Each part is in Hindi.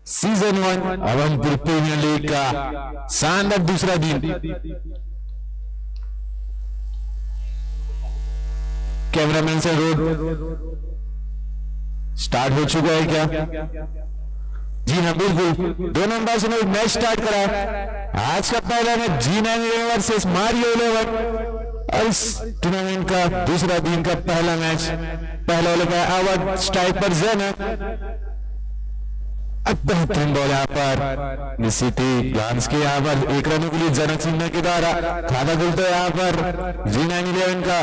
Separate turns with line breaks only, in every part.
सीजन 1 अवंतपुर प्रीमियर लीग का शानदार दूसरा दिन। कैमरामैन से रोड स्टार्ट हो चुका है क्या? जी हाँ बिल्कुल, दोनों अंदाजों ने मैच स्टार्ट करा है। आज का पहला मैच G9 वर्सेस मारियो 11 और इस टूर्नामेंट का दूसरा दिन का पहला मैच। पहले वाले का आवाज स्ट्राइक पर जनक, अब बेहतरीन बॉल यहाँ पर निश्चिती लांस के यहाँ पर 1 रनों के लिए जनक सिन्हा के द्वारा खाता खुलता है। यहाँ पर G9 11 का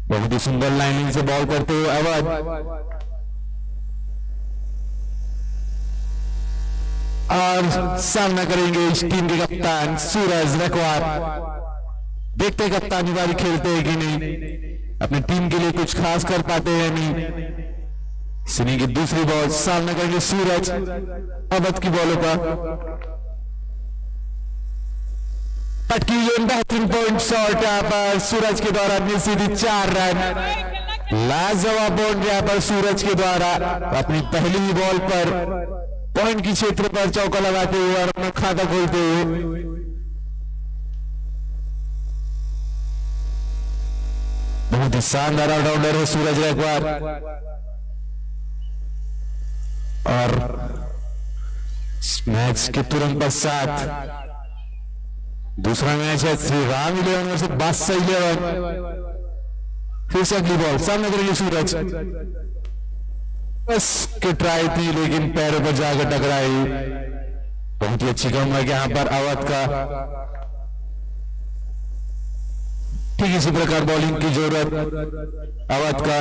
बहुत ही सुंदर लाइनिंग से बॉल करते हुए आवाज, और सामना करेंगे इस टीम के कप्तान सूरज रखवार। देखते हैं कप्तानी बारी खेलते हैं कि नहीं, अपनी टीम के लिए कुछ खास कर पाते हैं नहीं। सिनी की दूसरी बॉल, सामना करेंगे सूरज अवध की बॉलों का। पटकी ये बेहतरीन पॉइंट शॉट यहाँ पर सूरज के द्वारा निश्चित 4 रन। लाजवाब बॉल यहाँ पर सूरज के द्वारा अपनी पहली ही बॉल पर पॉइंट की क्षेत्र पर चौका लगाते हुए और अपना खाता खोलते हुए। बहुत ही शानदार ऑलराउंडर है सूरज रखवार। और मैच के तुरंत पश्चात दूसरा मैच है श्री राम 11 वर्सेस बादशाह 11। फिर से अगली बॉल, सामने करेंगे सूरज। बस के ट्राई थी लेकिन पैरों पर जाकर टकराई। बहुत ही अच्छी कमबैक यहाँ पर अवध का। ठीक इसी प्रकार बॉलिंग की जरूरत अवध का।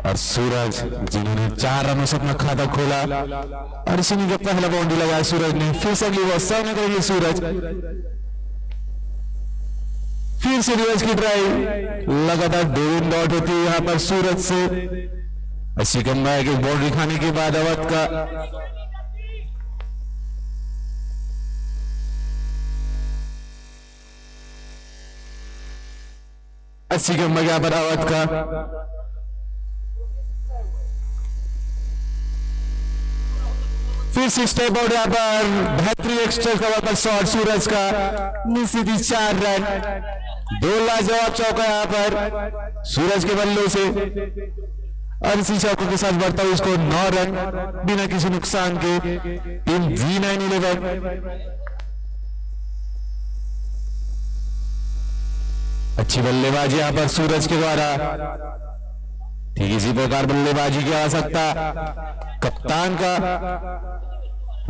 और सूरज जिन्होंने 4 रनों से अपना खाता खोला और इसी का पहला बाउंड्री लगाया सूरज ने। फिर से अगली बॉल, सामने करेंगे सूरज। फिर से रिवर्स की ट्राई, लगातार 2 रन डॉट होती है यहाँ पर सूरज से। अच्छी कमबैक, एक बाउंड्री खाने के बाद अवध का। अच्छी कमबैक यहाँ पर अवध का। फिर से स्टेप आउट यहाँ पर बेहतरीन एक्स्ट्रा कवर पर शॉट सूरज का, निश्चित 4 रन। 2 लाजवाब चौका यहाँ पर सूरज के बल्लों से और इसी चौकों के साथ बढ़ता हुआ इसको 9 रन बिना किसी नुकसान के। टीम G9 11 अच्छी बल्लेबाजी यहाँ पर सूरज के द्वारा। ठीक इसी प्रकार बल्लेबाजी की आवश्यकता कप्तान का।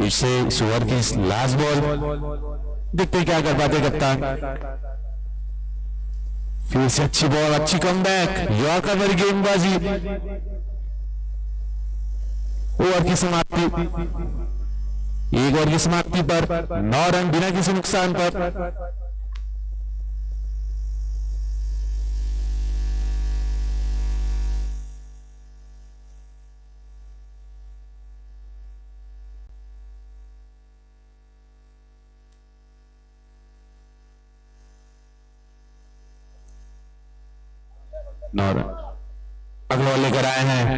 इससे सुवर की लास्ट बॉल, देखते क्या कर पाते कप्तान। फिर से अच्छी बॉल, अच्छी कमबैक, यॉर्कर भरी गेंदबाजी। ओवर की समाप्ति, 1 ओवर की समाप्ति पर 9 रन बिना किसी नुकसान पर। अगला लेकर आए हैं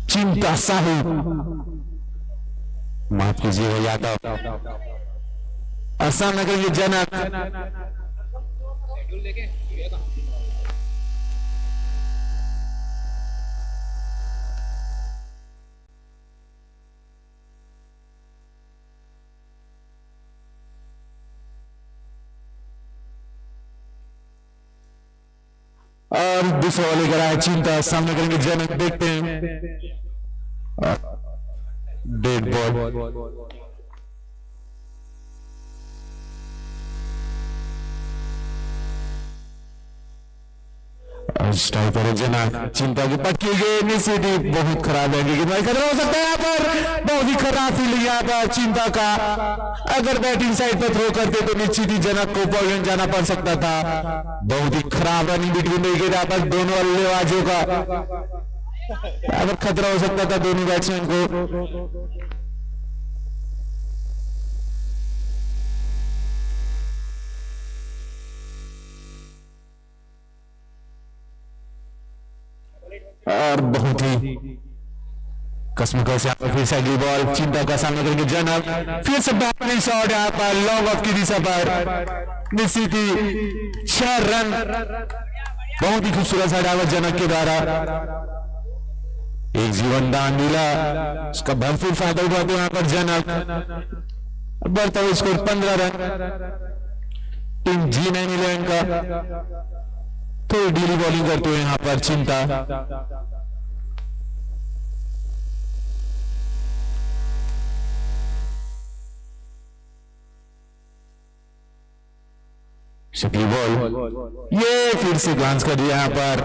चिंता साहू, माफ कीजिएगा यादव। और सामने करेंगे जनक। और दूसरा वाले करा है चिंता, सामने करेंगे जनक। देखते हैं डेड बॉल। स्ट्राइकर जनक, चिंता की पक्की गेंद सीधी बहुत खराब है, लेकिन भाई खतरा हो सकता है यहाँ पर। बहुत ही खराब फील्डिंग यहाँ पर चिंता का। अगर बैटिंग साइड पर थ्रो करते तो निश्चित ही जनक को पॉइंट जाना पड़ सकता था। बहुत ही खराब रनिंग बिटवीन यहाँ पर दोनों बल्लेबाजों का। यहाँ पर खतरा हो सकता था दोनों बैट्समैन को। और बहुत ही कसमकस यहाँ पर फिर से अगली बॉल चिंता का सामना करेंगे जनक, फिर से बेहतरीन शॉट यहाँ पर लॉन्ग ऑफ की दिशा पर निश्चित ही 6 रन, बहुत ही खूबसूरत सा डायवर जनक के द्वारा एक जीवन दान मिला, उसका भरपूर फायदा उठाते यहाँ पर जनक, बढ़ता हुआ स्कोर 15 रन। टीम G911 का थोड़ी ढीली बॉलिंग करते हुए यहाँ पर चिंता, शक्ली बॉल, ये फिर से ग्लांस कर दिया यहाँ पर,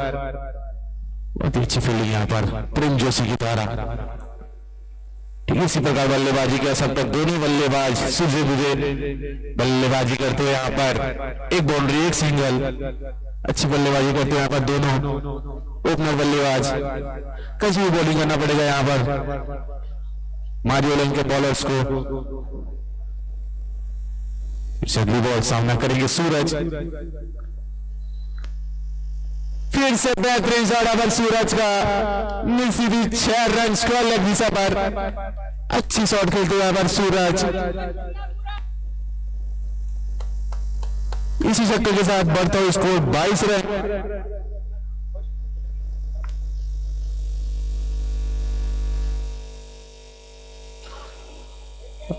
बहुत ही अच्छी फील्डिंग यहाँ पर प्रेम जोशी की द्वारा। ठीक है, इसी प्रकार बल्लेबाजी कर सकते दोनों बल्लेबाज सूझे बुझे बल्लेबाजी करते हुए यहाँ पर एक बाउंड्री एक सिंगल, अच्छी बल्लेबाजी करते हुए यहाँ पर दोनों ओपनर बल्लेबाज, कैसे भी बॉलिंग करना पड़ेगा यहाँ पर मारियो लेन के बॉलर्स को। अगली बॉल सामना करेंगे सूरज, फिर से बेहतरीन शॉट पर सूरज का, सीधी 6 रन स्कोर लेग दिशा पर, अच्छी शॉट खेलते हुए पर सूरज, इसी चक्कर के साथ बढ़ता हुआ स्कोर 22 रन।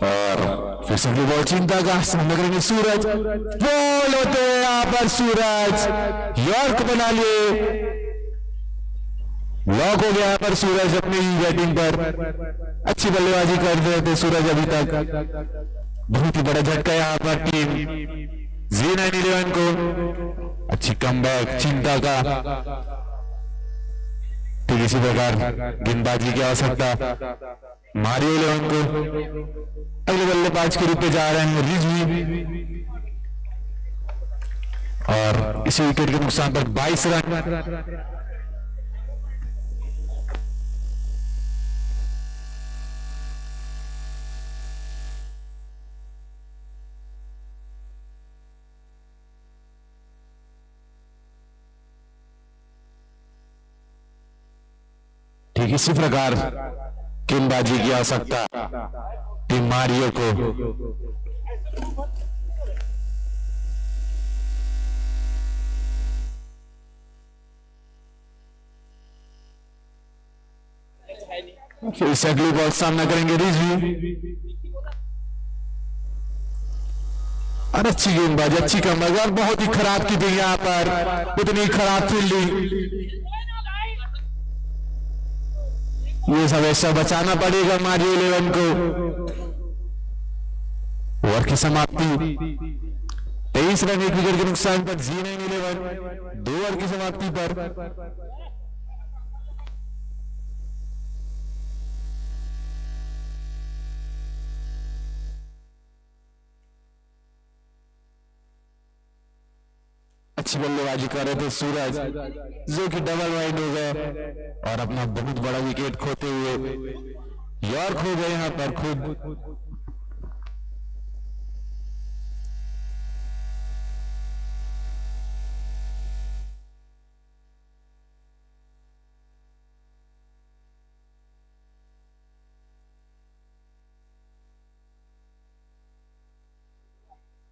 और फिर से बॉल चिंता का सामना करेंगे सूरज, बॉल होते हैं यहाँ पर सूरज, यॉर्क बना लिए, लॉक हो गया यहाँ पर सूरज अपनी ही बैटिंग पर, अच्छी बल्लेबाजी कर रहे थे सूरज अभी तक, बहुत ही बड़ा झटका यहाँ पर टीम G911 को, अच्छी कमबैक चिंता का। ठीक इसी प्रकार गेंदबाजी की आवश्यकता मारियो लेवन को, अगले बल्लेबाज के रूप में जा रहे हैं रिजवी, और इसी विकेट के नुकसान पर 22 रन। ठीक इसी प्रकार गेंदबाजी की आवश्यकता टीम मारियो को, फिर से अगली बॉल सामना करेंगे रिजवी, और अच्छी गेंदबाजी अच्छी कमबैक, और बहुत ही खराब की थी यहाँ पर, उतनी खराब फील्डिंग, ये सब ऐसा बचाना पड़ेगा मारियो लेवन को। ओवर की समाप्ति 23 रन 1 विकेट के नुकसान पर G911 2 ओवर की समाप्ति पर। अच्छी बल्लेबाजी कर रहे थे सूरज, जो कि डबल वाइड हो गए और अपना बहुत बड़ा विकेट खोते हुए यॉर्क हो गए यहां पर खुद।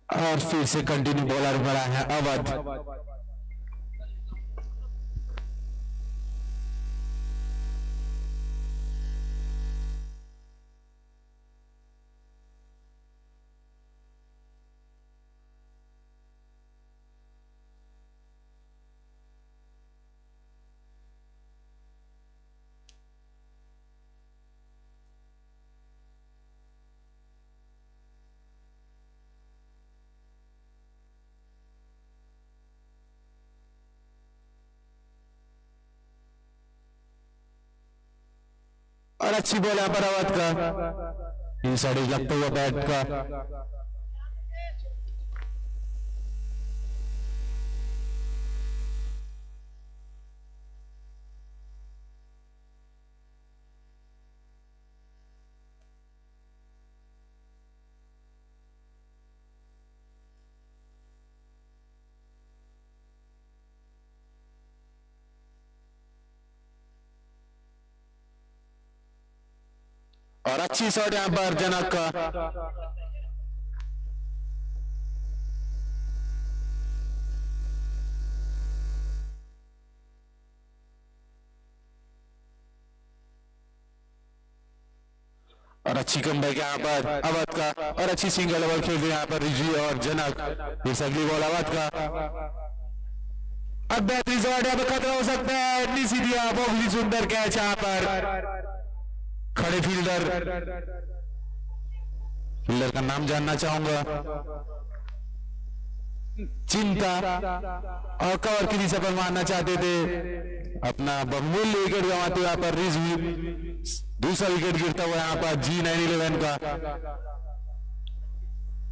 और फिर से कंटिन्यू बॉलर बड़ा है अवध, और अच्छी बॉल यहाँ पर अवध का, इस साइड लगता हुआ बैट का। और अच्छी शॉट यहां पर जनक का। और अच्छी कमबैक यहाँ पर अवध का, और अच्छी सिंगल ओवर खेल रहे यहाँ पर रिजी और जनक। फिर अगली बॉल अवध का। अब बेहतरीन शॉट यहाँ पर खतरा हो सकता है, इतनी सीधी बहुत सुंदर कैच यहाँ पर। खड़े फील्डर का नाम जानना चाहूंगा, चिंता। और कवर की दिशा पर मारना चाहते थे, अपना बहुमूल्य विकेट गंवाते यहाँ पर रिजवी। दूसरा विकेट गिरता हुआ यहाँ पर G911 का।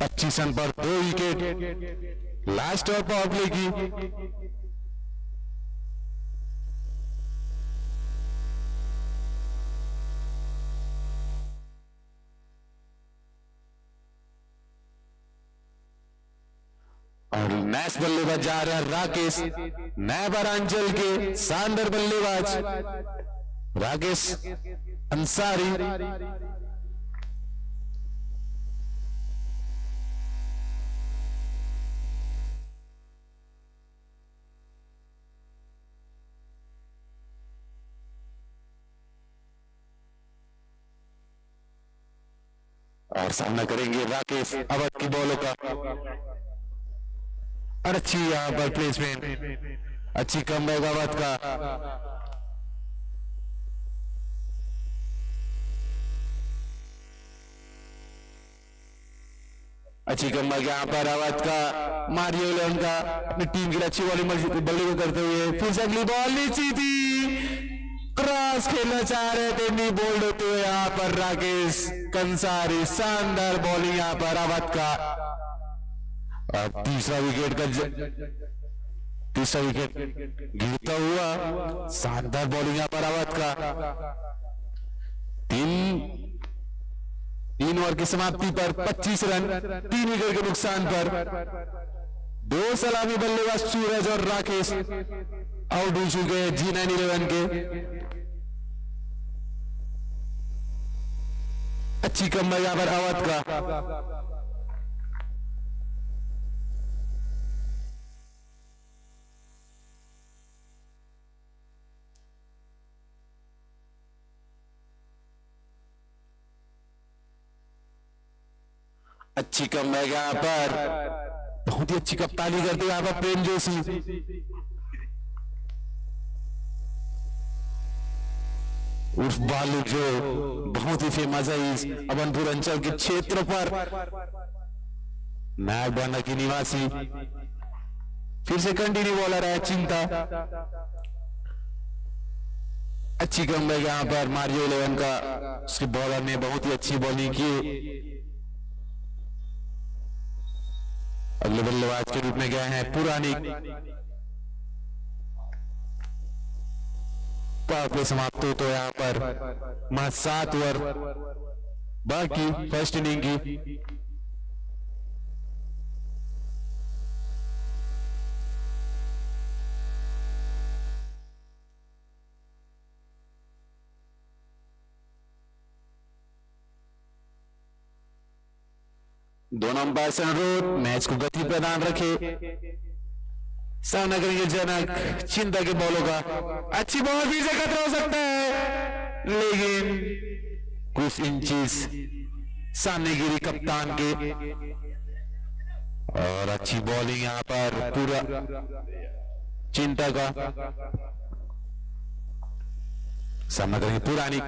25 रन पर 2 wicket. Last over power play की। और नेक्स्ट बल्लेबाज जा रहे हैं राकेश, नैबरांचल के शानदार बल्लेबाज राकेश अंसारी। और सामना करेंगे राकेश अवध की बॉलों का। और अच्छी यहां पर प्लेसमेंट, अच्छी कमबैक अवध का। अच्छी कमबैक यहां पर अवध का। मारियो लेवन का अपनी टीम के लिए अच्छी बॉलिंग करते हुए। फिर से अगली बॉल नीची थी, क्रॉस खेलना चाह रहे थे, नहीं बोल्ड होते हुए यहां पर राकेश कंसारी। शानदार बॉलिंग यहां पर अवध का। तीसरा विकेट गिरता हुआ, शानदार बॉलिंग यहां पर अवध का। तीन ओवर की समाप्ति पर 25 रन 3 विकेट के नुकसान पर 2 सलामी बल्लेबाज सूरज और राकेश आउट हो चुके हैं G911 के। अच्छी कमबैक यहां पर अवध का। अच्छी कमबैक यहां पर, बहुत ही अच्छी कप्तानी करते यहां पर प्रेम जोशी। उर्फ बालू, जो बहुत ही फेमस है इस अभनपुर अंचल के क्षेत्र पर, नागबाना की निवासी। फिर से कंटिन्यू बॉलर है चिंता। अच्छी कमबैक यहां पर मारियो 11 का, उसके बॉलर ने बहुत ही अच्छी बॉलिंग की। अगले बल्लेबाज के रूप में गए हैं पुरानी। पावर प्ले समाप्त हो तो यहां पर मात्र 7 ओवर बाकी फर्स्ट इनिंग की। दोनों अंपायर अनुरोध मैच को गति प्रदान रखे। सामना करेंगे जनक चिंता के बॉलों का। अच्छी बॉल, भी से खतरा हो सकता है, लेकिन कुछ इंचेस सामने गिरी कप्तान के। और अच्छी बॉलिंग यहां पर पूरा चिंता का। सामना करेंगे पुरानी।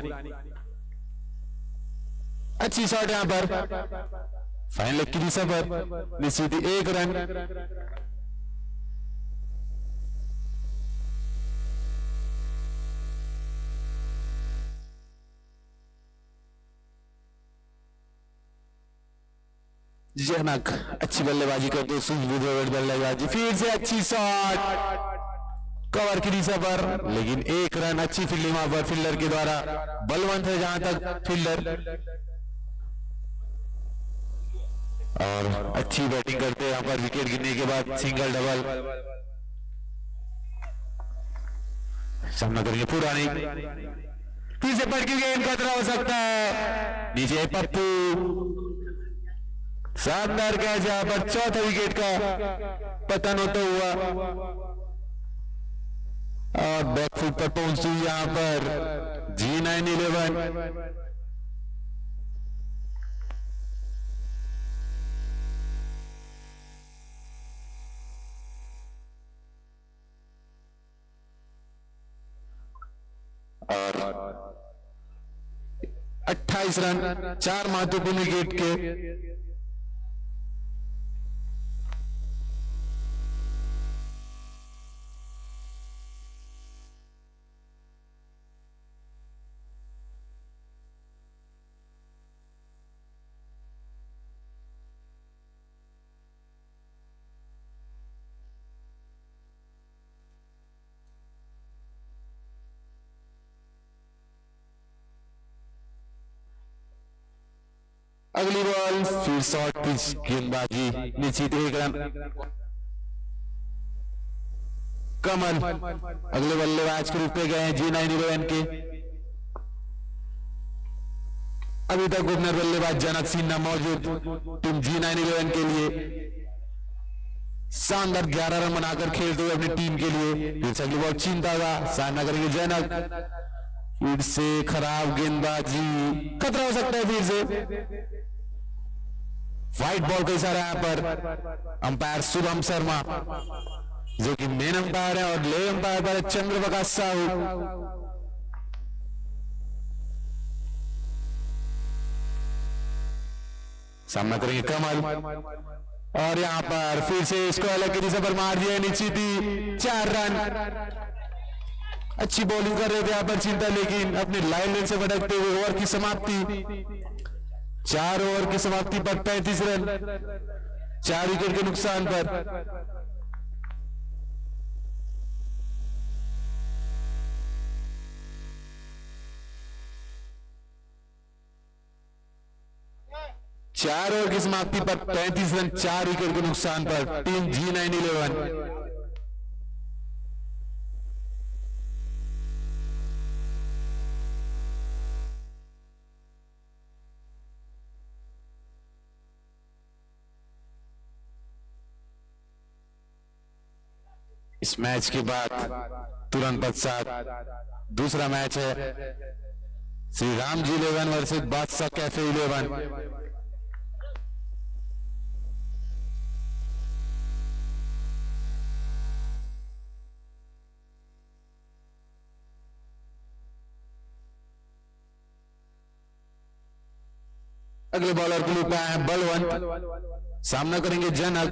अच्छी शॉट यहां पर, फाइनल की दिशा पर निश्चित 1 रन। जनक अच्छी बल्लेबाजी करते हैं, सूझबूझ बल्लेबाजी। फिर से अच्छी शॉट कवर की दिशा पर, लेकिन 1 रन। अच्छी फील्डिंग वहां पर फील्डर के द्वारा, बलवंत है जहां तक फील्डर। और अच्छी बैटिंग करते हैं यहां पर, विकेट गिरने के बाद सिंगल डबल। सामना करेंगे पुरानी। फिर से पटकी गेंद खतरा हो सकता है, नीचे पप्पू, शानदार कैच, यहां पर चौथा विकेट का पतन होता हुआ और बैकफुट पर पहुंचती हुई यहां पर G911। और 28 रन 4 महत्वपूर्ण विकेट के। अगली बॉल फिर शॉर्ट पिच गेंदबाजी, निश्चित 1 रन। कमल अगले बल्लेबाज के रूप में गए हैं G911 के। अभी तक ओपनर बल्लेबाज जनक सिन्हा मौजूद टीम G911 के लिए। शानदार 11 रन बनाकर खेलते हुए अपनी टीम के लिए। फिर से अगली बॉल चिंता का सामना करेंगे जनक, फिर से खराब गेंदबाजी, खतरा हो सकता है फिर से। व्हाइट बॉल का इशारा यहां पर अंपायर शुभम शर्मा जो कि मेन अंपायर है, और ले अंपायर पर चंद्रप्रकाश साहू। सामना करेंगे कमल, और यहां पर फिर से इसको अलग की दिशा पर मार दिया, नीचे थी 4 रन। अच्छी बॉलिंग कर रहे थे यहां पर चिंता, लेकिन अपनी लाइन से भटकते हुए ओवर की समाप्ति। 4 ओवर की समाप्ति पर 35 रन 4 विकेट के नुकसान पर। चार ओवर की समाप्ति पर 35 रन 4 विकेट के नुकसान पर टीम G911। इस मैच के बाद तुरंत पश्चात दूसरा मैच है श्री राम जी 11 वर्सेस बादशाह कैफे 11। अगले बॉलर के लिए आए हैं बलवंत, सामना करेंगे जनक।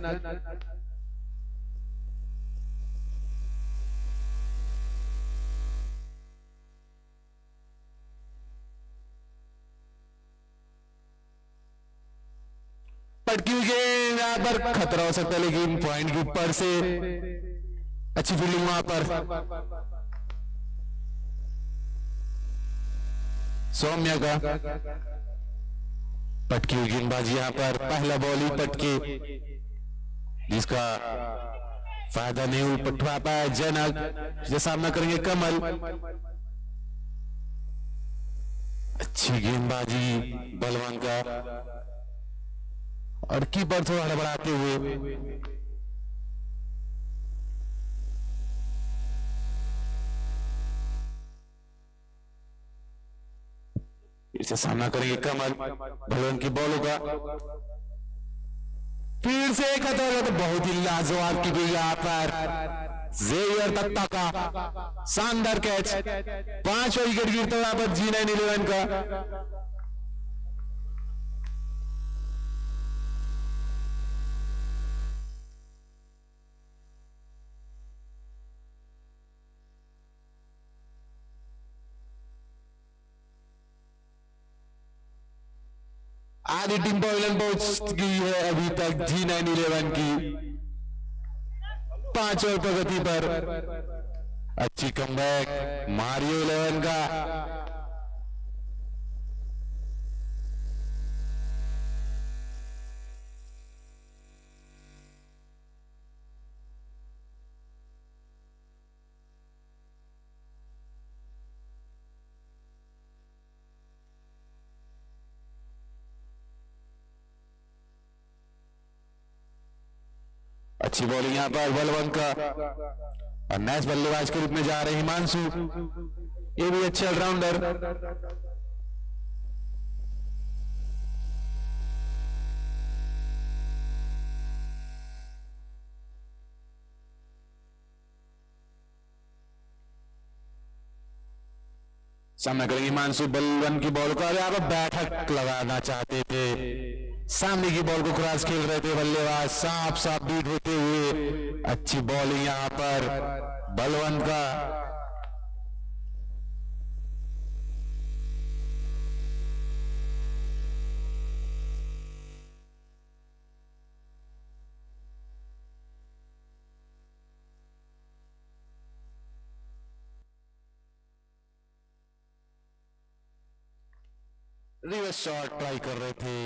पटकी हुई गेंद यहां पर खतरा हो सकता है, लेकिन पॉइंट के ऊपर से अच्छी फील्डिंग वहां पर सौम्य का। पटकी हुई गेंदबाजी यहां पर पहला बॉल ही पटके, जिसका फायदा नहीं उठा पाया जनक। जो सामना करेंगे कमल, अच्छी गेंदबाजी बलवान का, और कीपर थोड़ा हड़बड़ाते हुए इसे सामना करेंगे कमल। बलवान की बॉलों का फिर से एक खतरा, तो बहुत ही लाजवाब की गई यहाँ पर जेवियर दत्ता का शानदार कैच। 5 विकेट गिरता है यहाँ पर G911 का। आधी टीम पॉइलन पहुंच गई है अभी तक G911 की। 5 ओवर प्रगति पर अच्छी कमबैक मारियो 11 का। अच्छी बॉलिंग यहाँ पर बलवंत का, और नेक्स्ट बल्लेबाज के रूप में जा रहे हिमांशु, ये भी अच्छे ऑलराउंडर। सामना करेंगे हिमांशु बलवंत की बॉल का, यहाँ पर बैठक लगाना चाहते थे, सामने की बॉल को क्रॉस खेल रहे थे बल्लेबाज, साफ साफ बीट होते हुए। अच्छी बॉलिंग यहाँ पर बलवंत का, रिवर्स शॉट ट्राई कर रहे थे,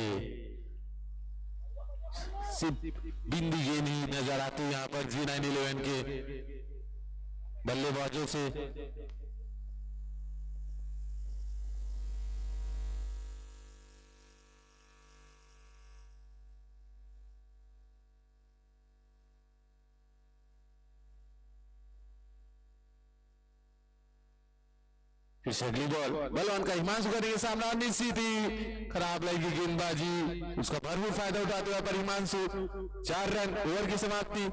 सिर्फ बिंदी गेंद ही नजर आती यहाँ पर G911 के बल्लेबाजों से। फिर से अगली बॉल बलवान का, हिमांशु करेंगे सामना, निश्चित ही खराब लगी गेंदबाजी, उसका भरपूर फायदा उठाते हुए पर हिमांशु 4 रन, ओवर की समाप्ति।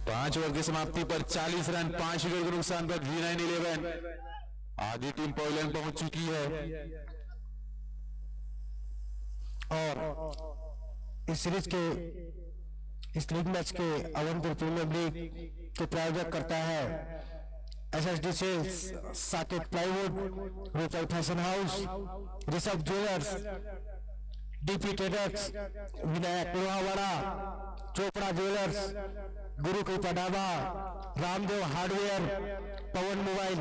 पांच ओवर की समाप्ति पर 40 रन, 5 विकेट के नुकसान पर G911 आधी टीम पॉइंट पहुंच चुकी है।
और इस सीरीज के इस लीग मैच के अवंतर प्रीमियर लीग के प्रायोजक करता है SSD sales, Saket plywood, Rupal fashion house, Rishabh jewellers, DP traders, Vinayak Lohawada, Chopra jewellers, Guru Kripa dhaba, Ramdev hardware, Pawan mobile.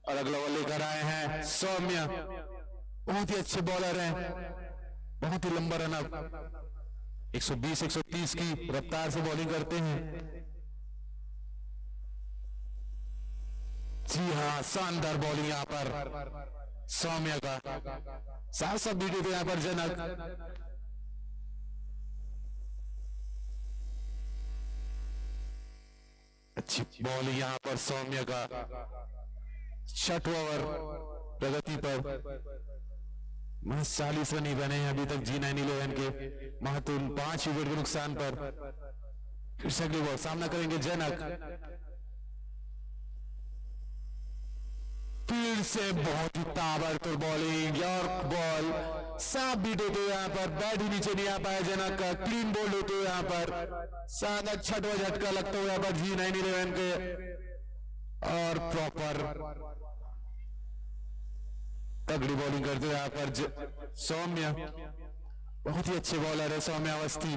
और अगला बॉल लेकर आए हैं सौम्य, बहुत ही अच्छे बॉलर हैं, बहुत ही लंबा रन अप, 120-130 की रफ्तार से बॉलिंग करते हैं। जी हाँ, शानदार बॉलिंग यहाँ पर सौम्य का, साफ साफ वीडियो थे यहाँ पर जनक। अच्छी बॉलिंग यहाँ पर सौम्य का, 6 ओवर प्रगति पर, 40 रन ही बने हैं अभी तक G911 के, महत्वपूर्ण 5 विकेट के नुकसान पर। फिर से अगली बॉल सामना करेंगे जनक, फिर से बहुत ही ताबड़तोड़ बॉलिंग, यॉर्क बॉल, साफ बीट होते हुए यहाँ पर, बैट ही नीचे नहीं आ पाया जनक का, क्लीन बोल्ड होते हुए यहाँ पर, शानदार 6वां झटका लगता हुआ यहाँ पर G911 के, और प्रॉपर तगड़ी बॉलिंग करते हुए यहाँ पर सौम्य, बहुत ही अच्छे बॉलर है सौम्य अवस्थी।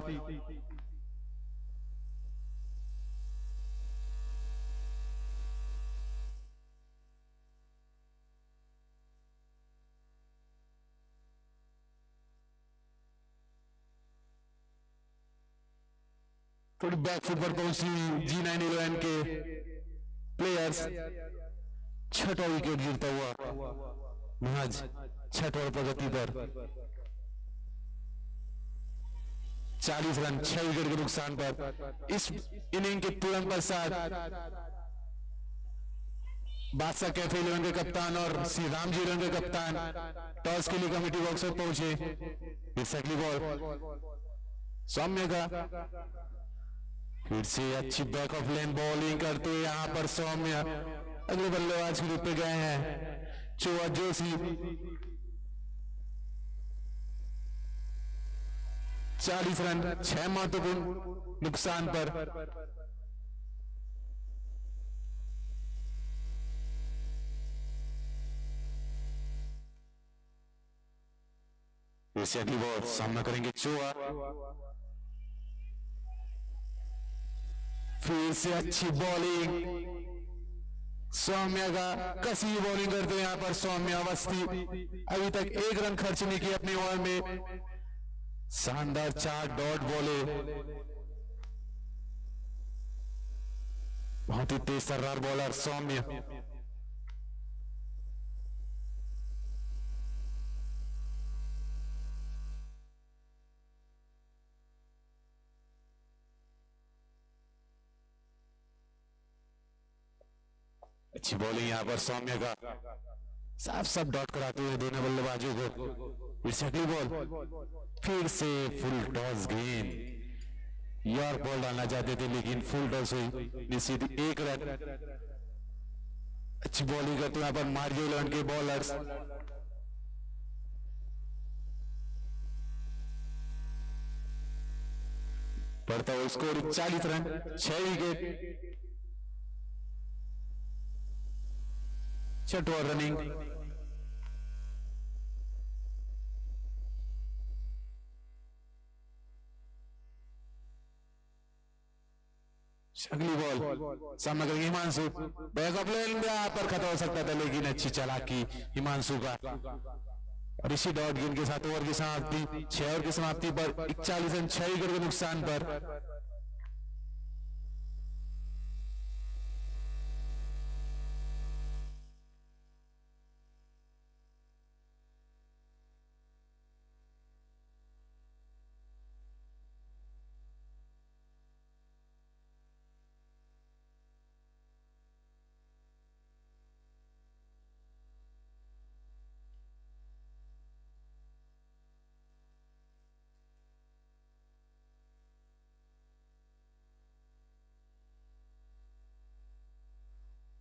थोड़ी बैक फुट पर पहुंची G911 के प्लेयर्स, 6वां विकेट गिरता हुआ महज 6 ओवर प्रगति पर। 40 रन 6 विकेट के नुकसान पर। इस इनिंग के तुरंत पश्चात बादशाह कैफे 11 के कप्तान और श्री राम जी के कप्तान टॉस के लिए कमेटी बॉक्स पर पहुंचे। फिर अगली बॉल सौम्य का, फिर से अच्छी बैक ऑफ लेन बॉलिंग करते हुए यहां पर सौम्य अगले बल्लेबाज के रूप में गए हैं चुआ जोशी। 40 रन 6 महत्वपूर्ण नुकसान पर। फिर से अगली बॉल सामना करेंगे चुआ। फिर से अच्छी बॉलिंग सौम्या का, कसी बॉलिंग करते हैं यहां पर सौम्य अवस्थी। अभी तक 1 रन खर्च नहीं किया अपनी ओवर में। शानदार 4 डॉट बॉले, बहुत ही तेज तर्रार बॉलर सौम्य। अच्छी बॉलिंग यहां पर सौम्य का, साफ साफ डॉट कराते हुए दोनों बल्लेबाजों को। फिर से अगली बॉल, फिर से full toss green. York ball डालना चाहते थे लेकिन फुल टॉस हुई, सीधी 1 रन। अच्छी बॉलिंग करते यहां पर मारियो 11 के बॉलर्स। बढ़ता हुआ score 40 run 6 wicket. Chhath over running. अगली बॉल सामना करेंगे हिमांशु। बैक ऑफ लेन यहां पर खत्म हो सकता था लेकिन अच्छी चालाकी हिमांशु का। और इसी डॉट गेंद के साथ ओवर की समाप्ति 6 ओवर की समाप्ति पर 41 रन 6 विकेट के नुकसान पर।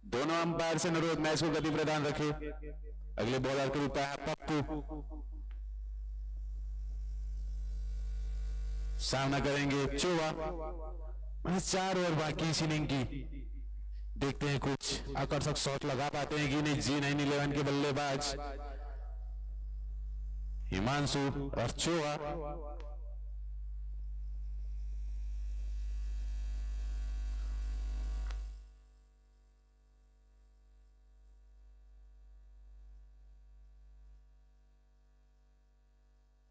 दोनों अंपायर से अनुरोध मैच को गति प्रदान रखे। अगले बॉलर के रूप में पप्पू सामना करेंगे चोवा। 4 ओवर बाकी इस इनिंग की, देखते हैं कुछ आकर्षक शॉट लगा पाते हैं कि नहीं G9 11 के बल्लेबाज हिमांशु और चोवा।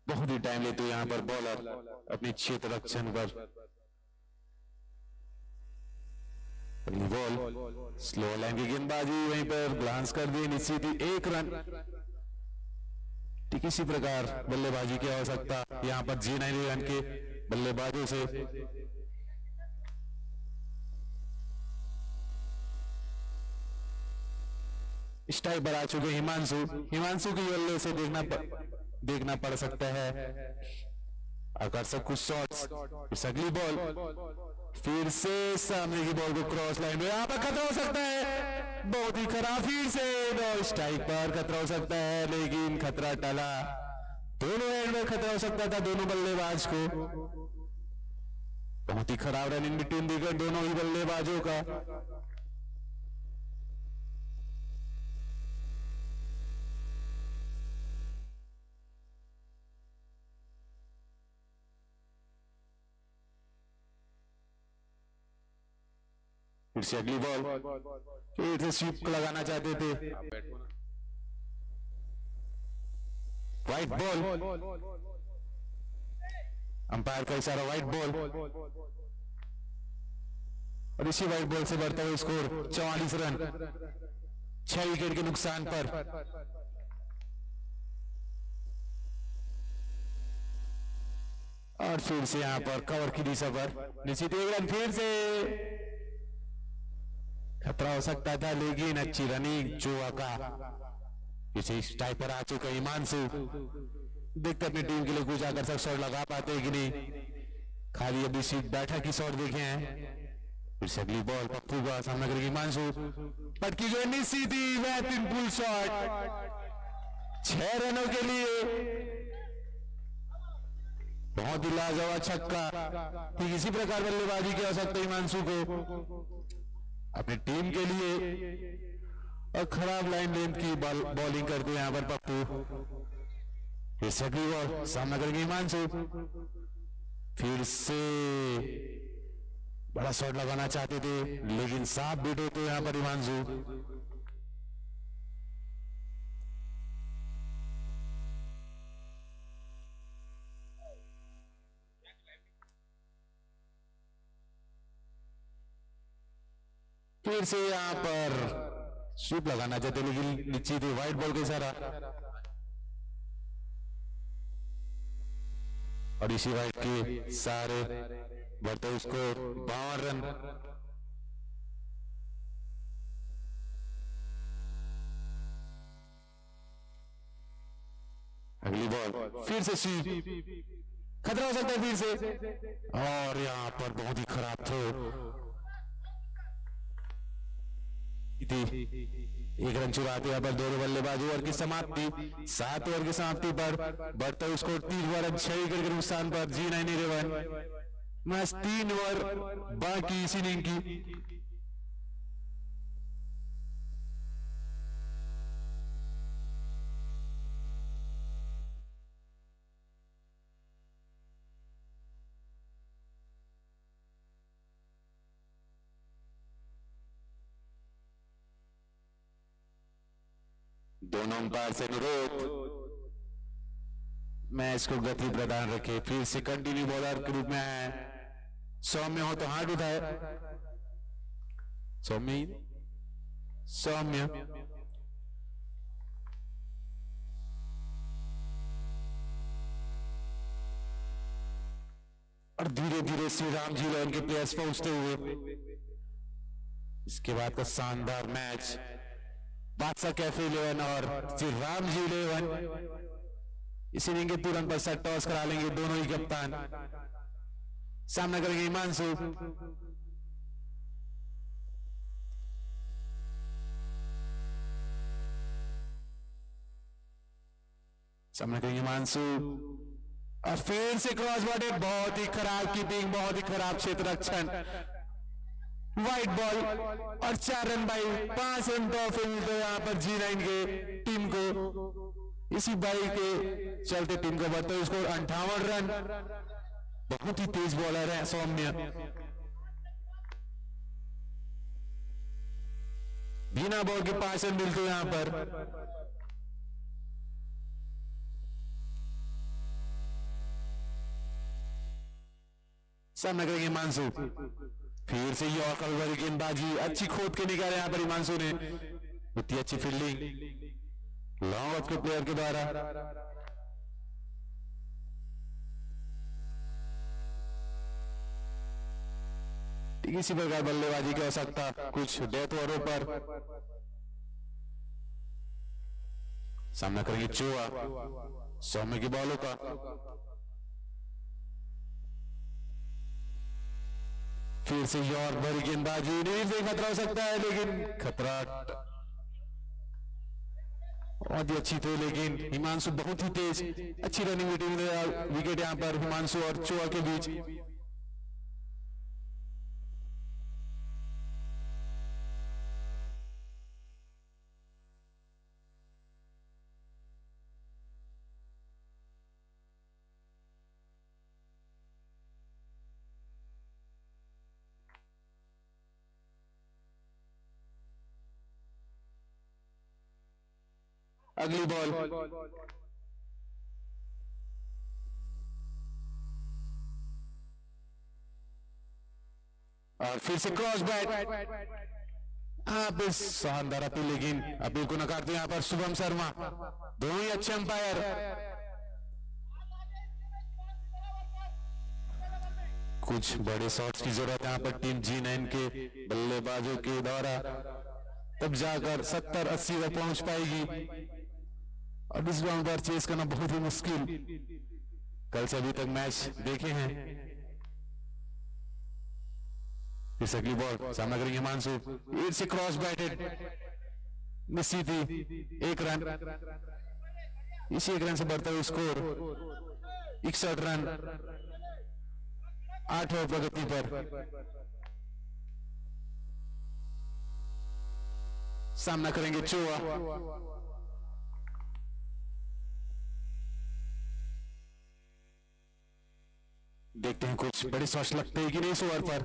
बहुत ही टाइम लेते हुए यहां पर बॉलर अपनी क्षेत्र रक्षण पर। बॉल स्लो लाइन की गेंदबाजी, वहीं पर ग्लांस कर दी, निश्चित 1 रन। ठीक इसी प्रकार बल्लेबाजी की आवश्यकता यहां पर G9 11 के बल्लेबाजों से। इस टाइप पर आ चुके हिमांशु की बल्ले से देखना पड़ सकता है आकर्षक कुछ शॉट्स। अगली बॉल फिर से सामने की बॉल को क्रॉस लाइन में यहां पर खतरा हो सकता है, बहुत ही खराब। फिर से स्ट्राइक पर खतरा हो सकता है लेकिन खतरा टला। दोनों एंड में खतरा हो सकता था दोनों बल्लेबाज को। बहुत ही खराब रन इन बिटवीन विकेट दोनों ही बल्लेबाजों का। फिर से अगली बॉल, फिर से स्वीप को लगाना चाहते थे। व्हाइट बॉल, अंपायर का इशारा व्हाइट बॉल। और इसी व्हाइट बॉल से बढ़ता हुआ स्कोर 44 रन 6 विकेट के नुकसान पर।
1
और फिर से यहां पर कवर की दिशा पर निश्चित एक रन फिर से खतरा हो सकता था, लेकिन अच्छी रनिंग चुआ का इसी टाइप पर आ चुका हिमांशु। देखते अपनी टीम के लिए कुछ आकर्षक शॉट लगा पाते हैं कि नहीं। खाली अभी सीट बैठा की शॉट देखे हैं। फिर से अगली बॉल पप्पू का सामना करेगी हिमांशु, पटकी गई निश्चित ही बेहतरीन पुल शॉट 6 रनों के लिए। बहुत ही लाजवाब छक्का। ठीक इसी प्रकार बल्लेबाजी की आवश्यकता हिमांशु को अपनी टीम के लिए। और खराब लाइन लेंथ की बॉलिंग करते हैं यहाँ पर पप्पू। फिर से अगली बॉल सामना करेंगे हिमांशु। फिर से बड़ा शॉट लगाना चाहते थे, लेकिन साफ बीट होते यहाँ पर हिमांशु। फिर से यहां पर स्वीप लगाना चाहते, लेकिन नीचे थी व्हाइट बॉल का इशारा। और इसी व्हाइट के सारे बढ़ते उसको 52 रन। अगली बॉल फिर से स्वीप, खतरा हो सकता है फिर से। और यहां पर बहुत ही खराब थ्रो। एक रन चुराते यहाँ पर दोनों बल्लेबाज। ओवर की समाप्ति 7 ओवर की समाप्ति पर बढ़ता है स्कोर 3 रन 6 विकेट के नुकसान पर G9 11। मैच 3 ओवर बाकी इस इनिंग की। दोनों अंपायर से अनुरोध मैच को गति प्रदान रखे। फिर से कंटिन्यू बॉलर के रूप में है सौम्य। हो तो हाथ उठाए सौम्य। और धीरे धीरे श्री राम जी लाइन के प्लेयर्स पहुंचते हुए इसके बाद का शानदार मैच बादशाह कैफे 11 और श्री राम जी 11 इस इनिंग के तुरंत पश्चात टॉस करा लेंगे दोनों ही कप्तान। सामना करेंगे हिमांशु। सामना करेंगे हिमांशु और फिर से क्रॉस बॉडी। बहुत ही खराब कीपिंग, बहुत ही खराब क्षेत्र रक्षण। व्हाइट बॉल और 4 रन बाई 5 रन तोहफे मिलते हैं यहाँ पर G9 के टीम को। इसी बाई के चलते टीम का बढ़ता है स्कोर 58 रन। बहुत ही तेज बॉलर है सौम्य। बिना बॉल के 5 रन मिलते हैं यहाँ पर। सामना करेंगे हिमांशु। फिर से यॉर्कर वाली गेंदबाजी अच्छी खोद के निकाले यहाँ पर हिमांशु ने। इतनी अच्छी फील्डिंग लॉन्ग ऑफ के प्लेयर के द्वारा। इसी प्रकार बल्लेबाजी की आवश्यकता कुछ डेथ ओवरों पर। सामना करेंगे चुआ सौम्य की बॉलों का। फिर से यॉर्क भरी गेंदबाजी। नहीं से खतरा हो सकता है, लेकिन खतरा बहुत ही अच्छी थी, लेकिन हिमांशु बहुत ही तेज अच्छी रनिंग विकेट यहां पर हिमांशु और चुआ के बीच। अगली बॉल और फिर से क्रॉस बैट। शानदार अपील, लेकिन अपील को नकारते हैं यहाँ पर शुभम शर्मा। दोनों ही अच्छे अंपायर। कुछ बड़े शॉट्स की जरूरत है यहाँ पर टीम G9 के बल्लेबाजों के द्वारा, तब जाकर 70-80 तक पहुंच पाएगी। और इस ग्राउंड पर चेस करना बहुत ही मुश्किल, कल से अभी तक मैच देखे हैं। इस अगली बॉल सामना करेंगे हिमांशु, एट से क्रॉस बैटेड, मिसी थी, 1 रन। इसी 1 रन से बढ़ता हुआ स्कोर 61 रन, 8 ओवर प्रगति पर। सामना करेंगे चोआ, देखते हैं कुछ बड़े शॉट्स लगते हैं कि नहीं इस ओवर पर।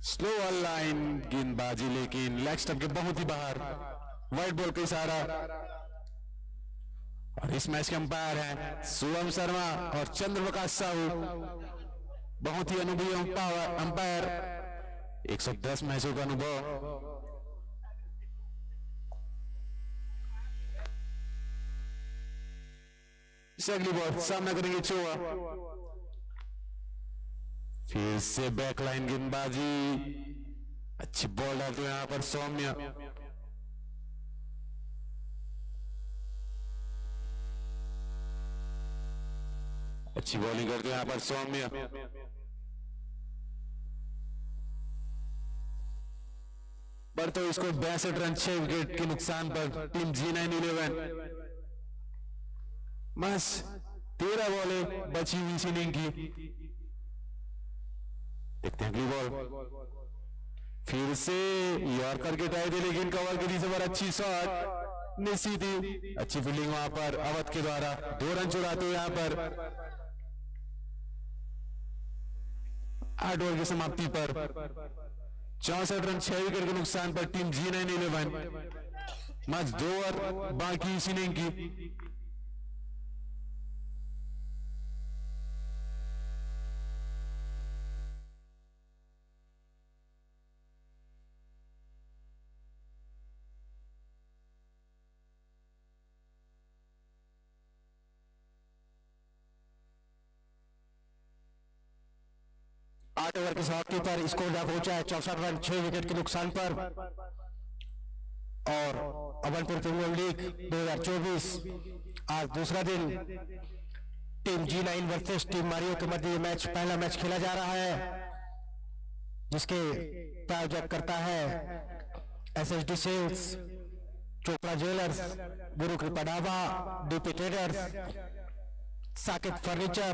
स्लो लाइन गेंदबाजी, लेकिन लेग स्टंप के बहुत ही बाहर, वाइड बॉल का इशारा। और इस मैच के अंपायर हैं शुभम शर्मा और चंद्रप्रकाश साहू, बहुत ही अनुभवी अंपायर, 110 मैचों का अनुभव। अगली बॉल सामना करेंगे चोआ, फिर से बैकलाइन गेंदबाजी, अच्छी बॉल डालते हैं यहां पर सौम्य। अच्छी बॉलिंग करते हैं यहां पर सौम्य। पर तो इसको 62 रन 6 विकेट के नुकसान पर टीम G9 11 बस 13 बॉलें बची हुई इस इनिंग की। देखते हैं अगली बॉल, फिर से यॉर्कर के टाइप थे, लेकिन कवर के नीचे पर अच्छी शॉट मिसी थी। अच्छी फील्डिंग वहां पर अवध के द्वारा, 2 रन चुराते हुए यहां पर 8 ओवर की समाप्ति पर 64 रन 6 विकेट के नुकसान पर टीम G9 11 मैच 2 ओवर बाकी इस इनिंग की।
ओवर के समाप्ति पर स्कोर जा पहुंचा है 64 रन 6 विकेट के नुकसान पर। और अवनपुर प्रीमियर लीग 2024 आज दूसरा दिन team G9 versus team Mario के मध्य मैच, पहला मैच खेला जा रहा है, जिसके प्रायोजक करता है SSD sales, Chopra jewellers, Guru Kripa dhaba, DP traders, Saket furniture.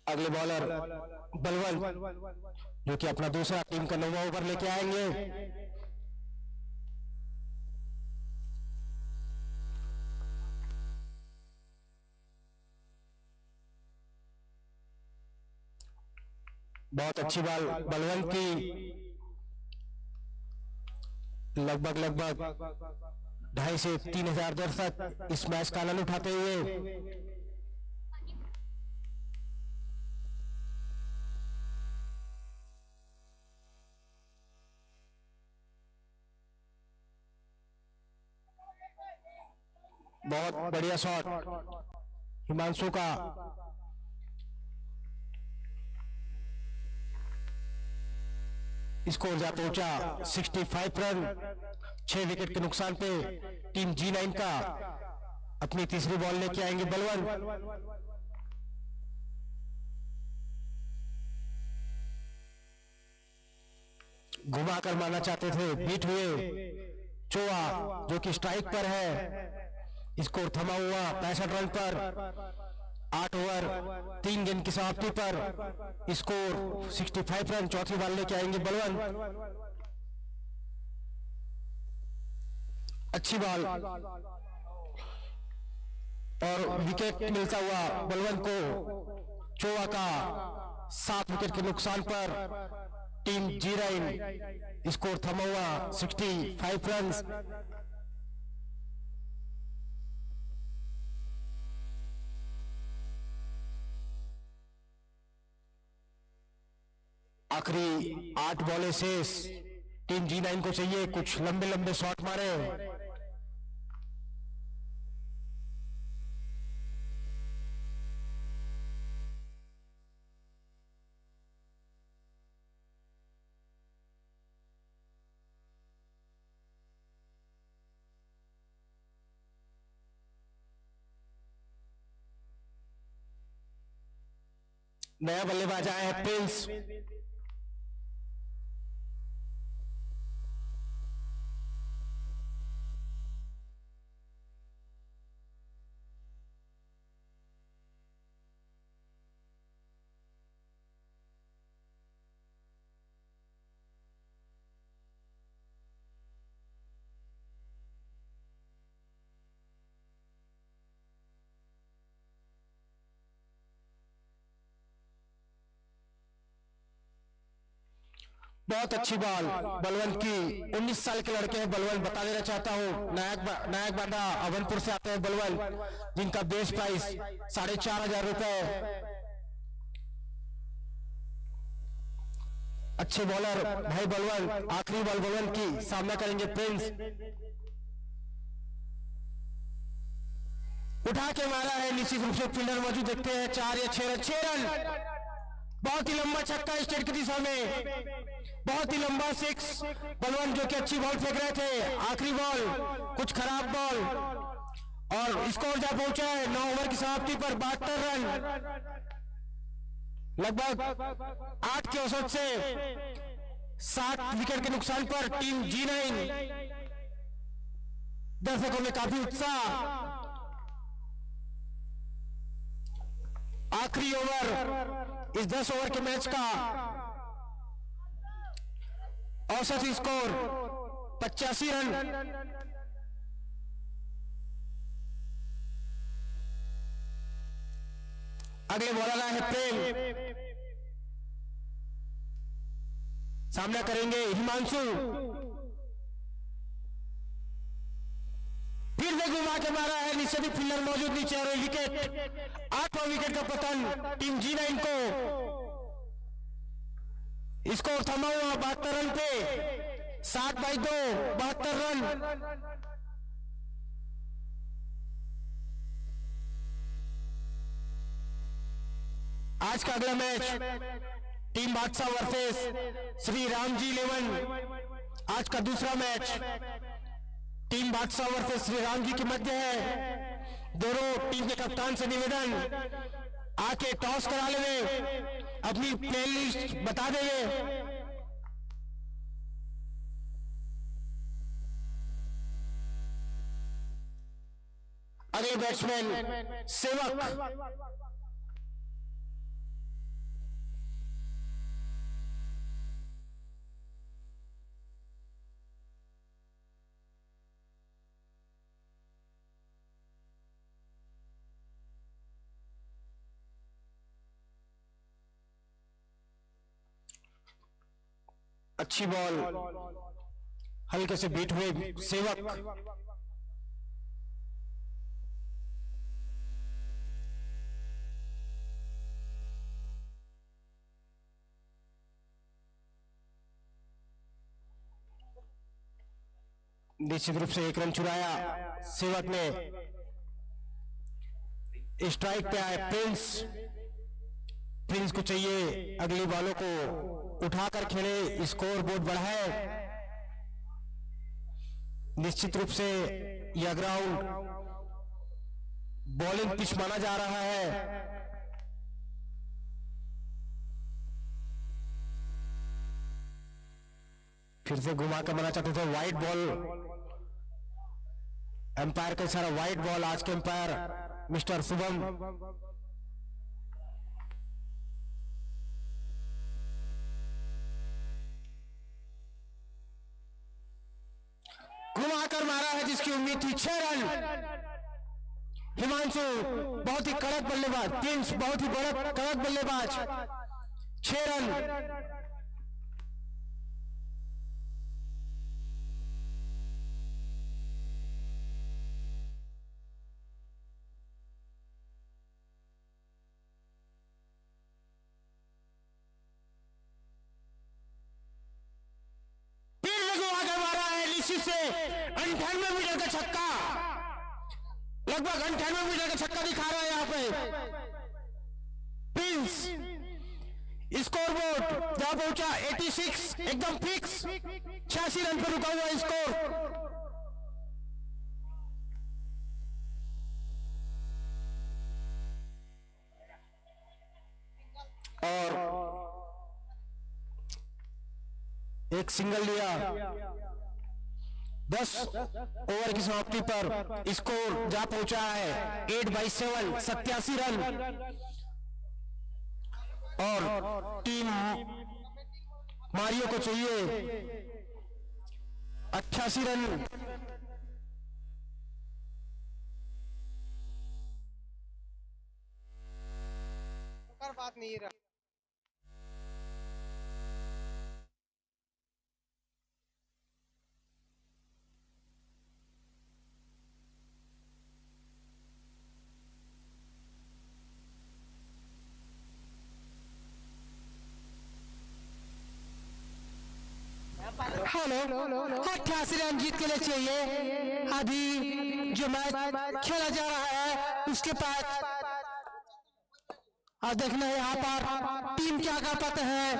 अगले बॉलर बलवंत, जो कि अपना दूसरा टीम का 9वां ओवर लेके आएंगे। बहुत अच्छी बॉल बलवंत की, लगभग 2,500 से 3,000 दर्शक इस मैच का आनंद उठाते हुए बहुत बढ़िया शॉट हिमांशु का। स्कोर जा पहुंचा 65 रन 6 विकेट के नुकसान पे टीम G9 का। अपनी तीसरी बॉल लेके आएंगे बलवंत। घुमा कर मारना चाहते थे, बीट हुए चोआ, जो कि स्ट्राइक पर है। स्कोर थमा हुआ 65 रन पर, 8 ओवर 3 गेंद की समाप्ति पर स्कोर 65 रन। चौथी बॉल लेके आएंगे बलवंत। अच्छी बॉल और विकेट मिलता हुआ बलवंत को। चोआ का 7 विकेट के नुकसान पर टीम G9 स्कोर थमा हुआ 65 रन। आखिरी 8 बॉलें शेष। टीम G9 को चाहिए कुछ लंबे लंबे शॉट मारे। नया बल्लेबाज आया है प्रिंस। बहुत अच्छी बॉल बलवंत की। 19 साल के लड़के हैं बलवंत, बता देना चाहता हूँ। नायक बांधा अवनपुर से आते हैं बलवंत, जिनका बेस प्राइस 4,500 रुपए। अच्छे बॉलर भाई बलवंत। आखिरी बॉल बलवंत की, सामना करेंगे प्रिंस। उठा के मारा है, निश्चित रूप से फील्डर मौजूद। देखते हैं 4 या 6 रन। बहुत ही लंबा छक्का स्टेट की दिशा में, बहुत ही लंबा 6। बलवंत जो कि अच्छी बॉल फेंक रहे थे, आखिरी बॉल कुछ खराब बॉल, और स्कोर जा पहुंचा है 9 ओवर की समाप्ति पर 72 रन। लगभग 8 के औसत से 7 विकेट के नुकसान पर टीम G9। दर्शकों में काफी उत्साह। आखिरी ओवर इस 10 ओवर के मैच का औसत स्कोर 85 रन। अगले बॉलर आए हैं प्रेम, सामना करेंगे हिमांशु। फिर से घुमा के मारा है, नीचे भी फील्डर मौजूद, नीचे और विकेट। 8वां विकेट का पतन टीम G9 को। स्कोर थमा हुआ 72 रन पे। 7/2 72 रन। आज का अगला मैच टीम बादशाह वर्सेस श्री राम जी 11। आज का दूसरा मैच टीम बादशाह वर्सेस श्री राम जी के मध्य है। दोनों टीम के कप्तान से निवेदन, आके टॉस करा लेवे, अपनी प्लेलिस्ट बता देवे। अगले बैट्समैन सेवक। अच्छी बॉल, हल्के से बीट हुए सेवक। निश्चित रूप से 1 रन चुराया सेवक ने। स्ट्राइक पे आए प्रिंस। प्रिंस को चाहिए अगली बॉलों को उठाकर खेले, स्कोर बोर्ड बढ़ाए। निश्चित रूप से यह ग्राउंड बॉलिंग पिच माना जा रहा है। फिर से घुमा कर मारना चाहते थे, वाइड बॉल। एम्पायर का सारा वाइड बॉल। आज के एम्पायर मिस्टर शुभम। घुमाकर मारा है जिसकी उम्मीद थी। 6 रन। हिमांशु बहुत ही कड़क बल्लेबाज, प्रिंस बहुत ही कड़क बल्लेबाज। 6 रन। से 98 मीटर का छक्का, लगभग 98 मीटर का छक्का दिखा रहा है यहां पे प्रिंस। स्कोरबोर्ड जहां पहुंचा 86, एकदम फिक्स। 86 रन पर रुका हुआ स्कोर। एक सिंगल लिया। 10 ओवर की समाप्ति पर स्कोर जा पहुंचा है 8/7, 87 रन। और टीम मारियो को चाहिए 88 रन।
बात नहीं रहा।
हेलो, 88 रन जीत के लिए चाहिए। अभी जो मैच खेला जा रहा है उसके बाद और देखना है यहाँ पर टीम क्या कर पाते हैं।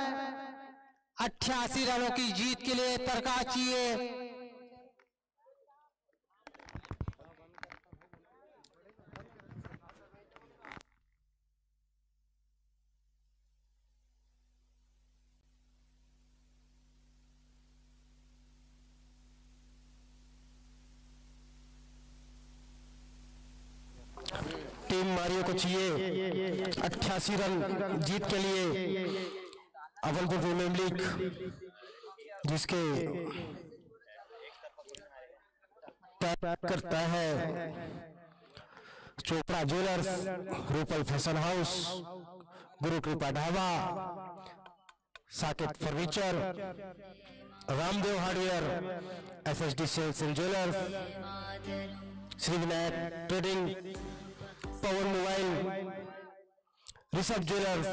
88 रनों की जीत के लिए तरका चाहिए। टीम मारियो को चाहिए 88 रन जीत के लिए। अवलपुर प्रीमियर लीग जिसके पैक करता है Chopra jewellers, Rupal fashion house, Guru Kripa Dhaba, Saket furniture, Ramdev hardware, SSD sales and jewellers, Shri Vinayak trading, Pawan mobile, Rishabh jewellers.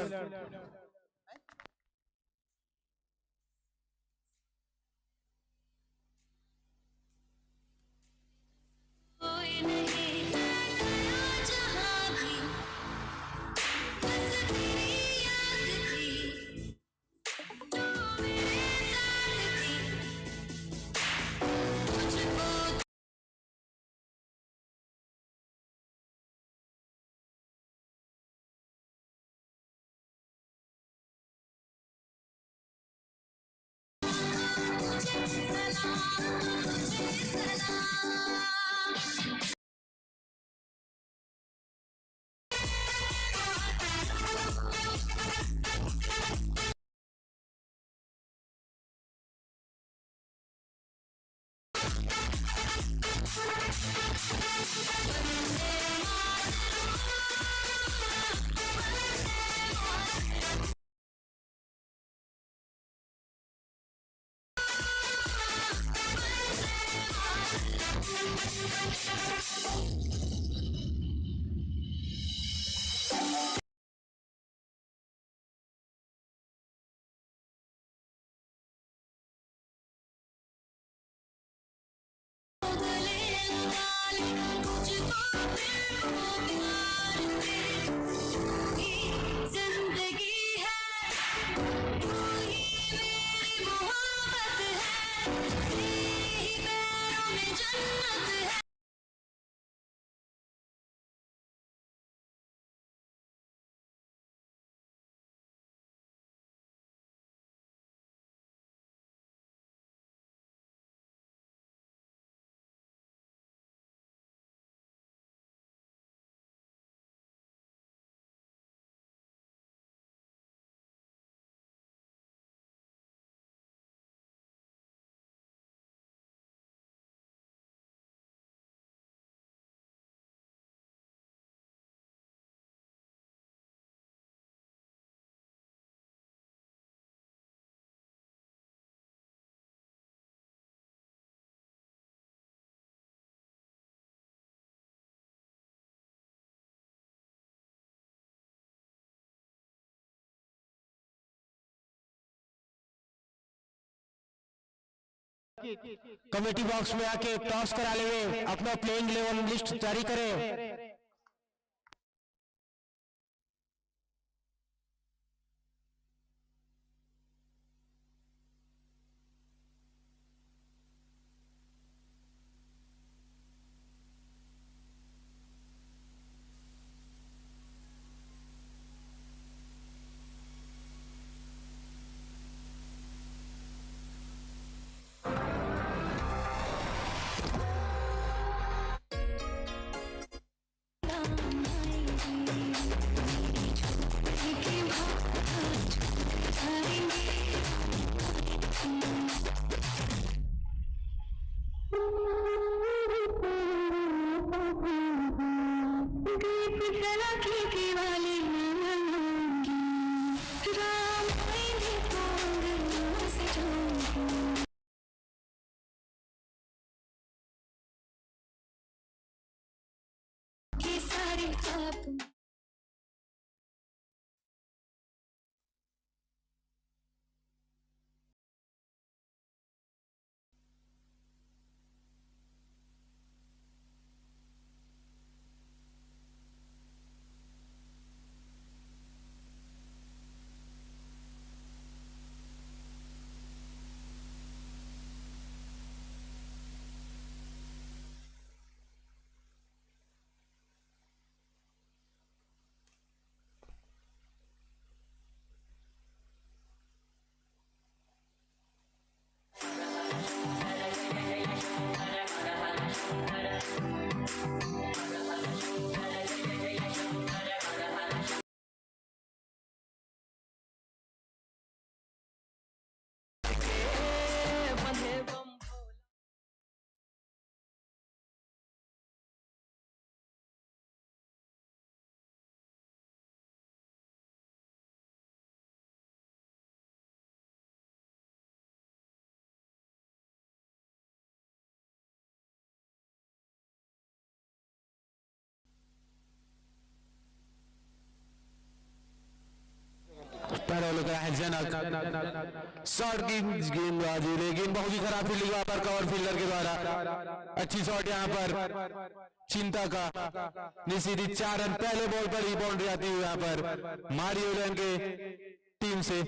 Committee box में आके टॉस करा ले, अपना प्लेइंग 11 लिस्ट जारी करें।
बॉल लेकर है जनक, शॉट की गेंदबाजी लेकिन बहुत ही खराब फील्डिंग वहां पर कवर फील्डर के द्वारा। अच्छी शॉट यहाँ पर चिंता का, निश्चित 4 रन पहले बॉल पर ही बाउंड्री आती हुई यहाँ पर मारियो लेवन के टीम से।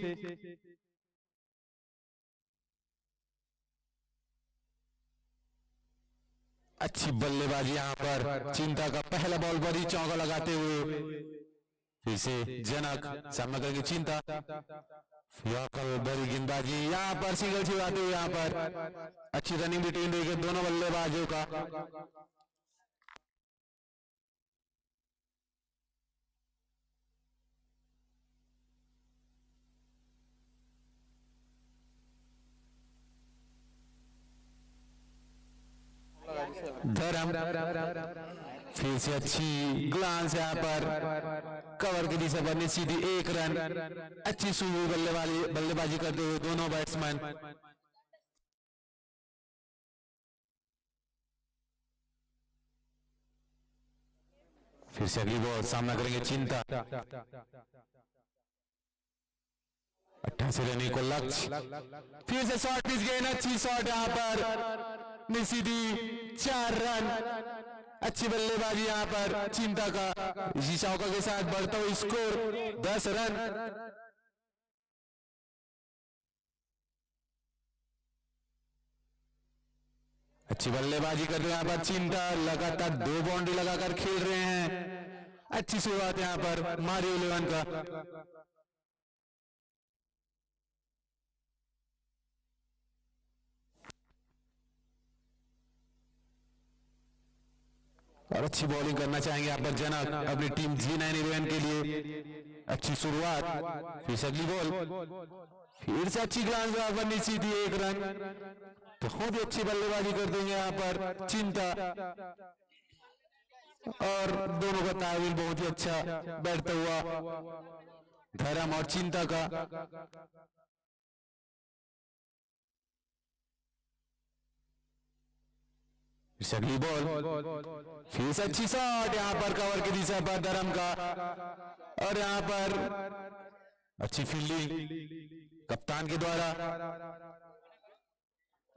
अच्छी बल्लेबाजी यहाँ पर चिंता का, पहला बॉल पर ही चौका लगाते हुए फिर से जनक सामना करेंगे चिंता। बड़ी गेंदबाजी यहाँ पर सिंगल छिड़ाते हुए यहाँ पर अच्छी रनिंग बिटवीन रही दोनों बल्लेबाजों का। धर्म फिर से अच्छी ग्लांस यहाँ पर कवर की दिशा पर सीधी 1 रन। अच्छी सुई बल्लेबाजी करते हुए दोनों बैट्समैन। फिर से अगली बॉल सामना करेंगे चिंता। 88 रन को लक्ष्य, फिर से शॉर्ट पिच गेंद, अच्छी शॉट यहाँ पर निसीधी 4 रन। अच्छी बल्लेबाजी यहाँ पर चिंता का, इसी चौका के साथ बढ़ता हुआ स्कोर 10 रन। अच्छी बल्लेबाजी कर रहे हैं यहाँ पर चिंता, लगातार 2 बाउंड्री लगाकर खेल रहे हैं। अच्छी शुरुआत यहाँ पर मारियो लेवन का। और अच्छी बॉलिंग करना चाहेंगे यहाँ पर जनक अपनी टीम G911 के लिए। अच्छी शुरुआत, फिर से अगली बॉल, फिर से अच्छी ग्लांस पर नीचे थी 1 रन। बहुत ही अच्छी बल्लेबाजी कर देंगे यहाँ पर चिंता, और दोनों का तालमेल बहुत ही अच्छा बैठता हुआ धर्म और चिंता का। अगली बॉल, फिर से अच्छी शॉट यहाँ पर कवर की दिशा पर धर्म का, और यहाँ पर अच्छी फील्डिंग कप्तान के द्वारा।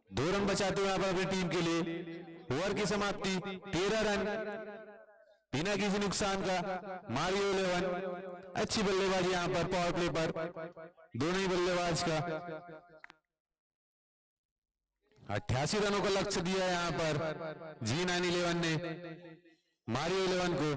2 रन बचाते हुए यहाँ पर अपनी टीम के लिए। ओवर की समाप्ति 13 रन बिना किसी नुकसान का मारियो लेवन। अच्छी बल्लेबाजी यहाँ पर पावर प्ले पर दोनों ही बल्लेबाज का। 88 रनों का लक्ष्य दिया यहाँ पर G911 ने मारियो लेवन को।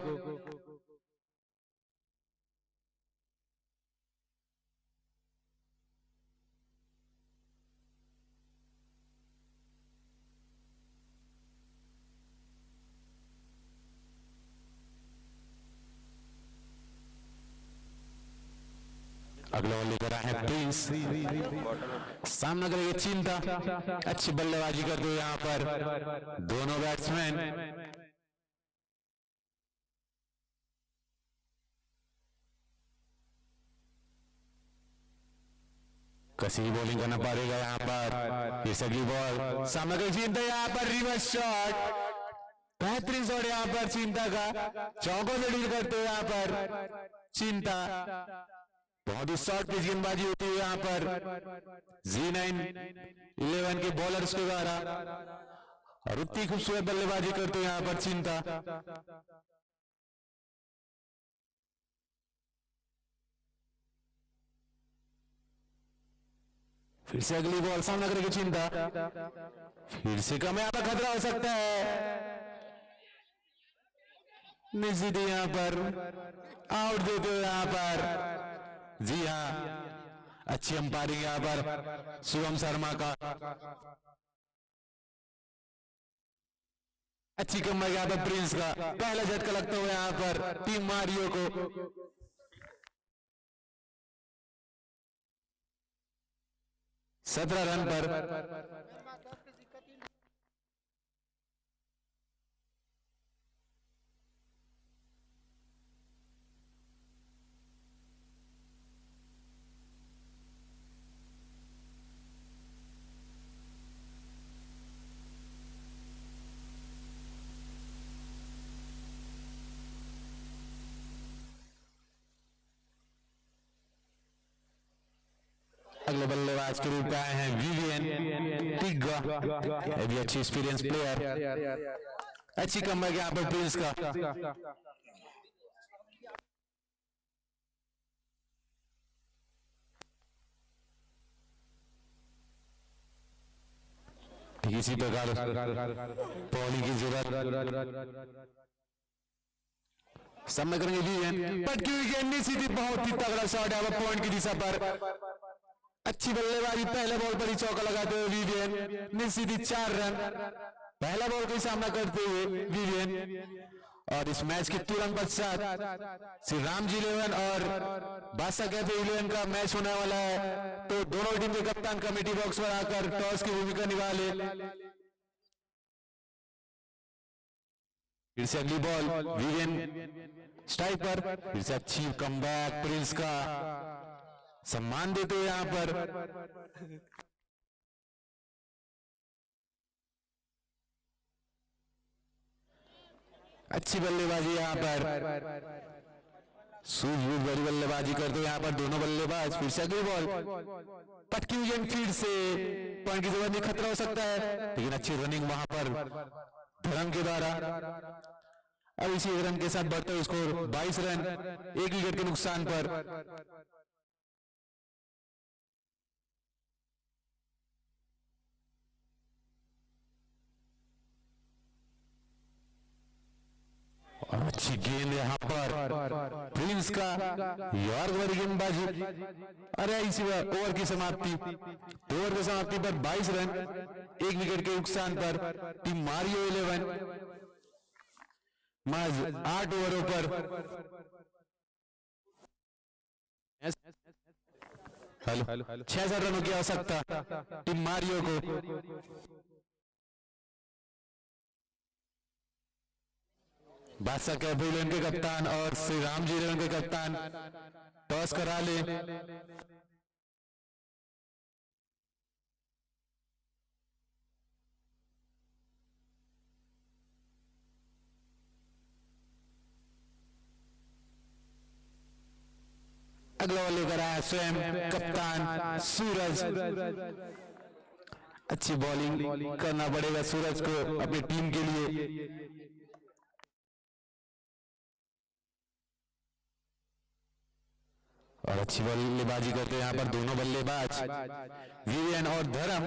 अगला बॉल लेकर आए हैं प्रिंस, सामना करेंगे चिंता। अच्छी बल्लेबाजी करते हुए यहाँ पर दोनों बैट्समैन। कसी बॉलिंग करना पड़ेगा यहाँ पर। फिर से अगली बॉल, सामना करेंगे चिंता, यहाँ पर रिवर्स शॉट, बेहतरीन शॉट यहाँ पर चिंता का। चौकों से डील करते हुए यहाँ पर चिंता। बहुत ही शॉर्ट पिच गेंदबाजी होती है यहाँ पर G911 के बॉलर्स के द्वारा, और उतनी खूबसूरत बल्लेबाजी करते हैं यहाँ पर चिंता। फिर से अगली बॉल, सामना करेगी चिंता। फिर से कम यहाँ पर खतरा हो सकता है, निश्चित यहाँ पर आउट देते हुए यहाँ पर। जी हाँ, अच्छी अंपायरिंग यहाँ पर शुभम शर्मा का। अच्छी कमबैक यहाँ पर प्रिंस का, पहला झटका लगता हुआ यहाँ पर टीम मारियो को। 17 रन पर अगले बल्लेबाज के रूप में आए हैं विवियन टिग्गा, ये भी अच्छी एक्सपीरियंस प्लेयर। अच्छी कमबैक यहाँ पर प्रिंस का। इसी प्रकार पौड़ी की जरूरत सामना करेंगे विवियन, पटकी हुई गेंद नहीं सीधी, बहुत ही तगड़ा शॉट है पॉइंट की दिशा पर। अच्छी बल्लेबाजी, पहले बॉल पर ही चौका लगाते हुए विवियन नहीं सीधी 4 रन पहला बॉल का सामना करते हुए विवियन। और इस मैच के तुरंत पश्चात श्री राम जी 11 और बादशाह कैफे 11 का मैच होने वाला है, तो दोनों टीम के कप्तान कमेटी बॉक्स पर आकर टॉस की भूमिका निभा ले। फिर से अगली बॉल विवियन स्ट्राइक पर, फिर से अच्छी कमबैक प्रिंस का, सम्मान देते हुए यहां पर। अच्छी बल्लेबाजी यहाँ पर, सूझबूझ बड़ी बल्लेबाजी करते यहाँ पर दोनों बल्लेबाज। फिर से अगली बॉल, पटकी हुई गेंद, फिर से पॉइंट की जरूरत नहीं, खतरा हो सकता है, लेकिन अच्छी रनिंग वहां पर धर्म के द्वारा। अब इसी रन के साथ बढ़ता है स्कोर 22 रन 1 विकेट के नुकसान पर। और अच्छी गेंद यहाँ पर प्रिंस का, यॉर्क वाली गेंदबाजी। अरे इसी ओवर की समाप्ति, ओवर की समाप्ति पर 22 रन 1 विकेट के नुकसान पर टीम मारियो 11 महज 8 ओवरों पर हेलो 6,000 रनों की आवश्यकता टीम मारियो को। बादशाह कैफे 11 के कप्तान और श्री राम जी 11 के कप्तान टॉस करा ले। अगला बॉल लेकर आया स्वयं कप्तान सूरज। अच्छी बॉलिंग करना पड़ेगा सूरज को अपनी टीम के लिए। और अच्छी बल्लेबाजी करते हैं यहाँ पर दोनों बल्लेबाज विवियन और धर्म।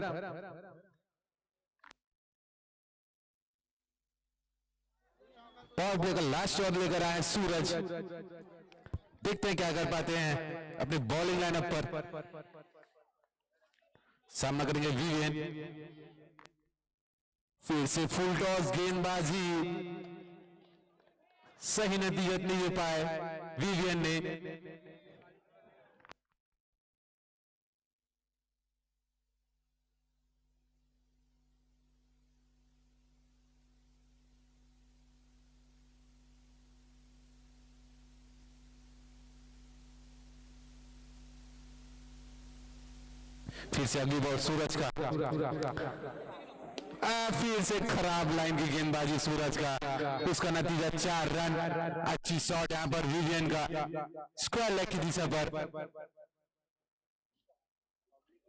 पावर प्ले का लास्ट शॉट लेकर आए सूरज, देखते हैं क्या कर पाते हैं अपने बॉलिंग लाइनअप पर। सामना करेंगे विवियन, फिर से फुल टॉस गेंदबाजी, सही नतीजा नहीं दे पाए विवियन ने। फिर से अगली बॉल सूरज का, फिर से खराब लाइन की गेंदबाजी सूरज का, उसका नतीजा 4 रन। अच्छी शॉट यहाँ पर विवियन का स्क्वायर लेग की दिशा पर।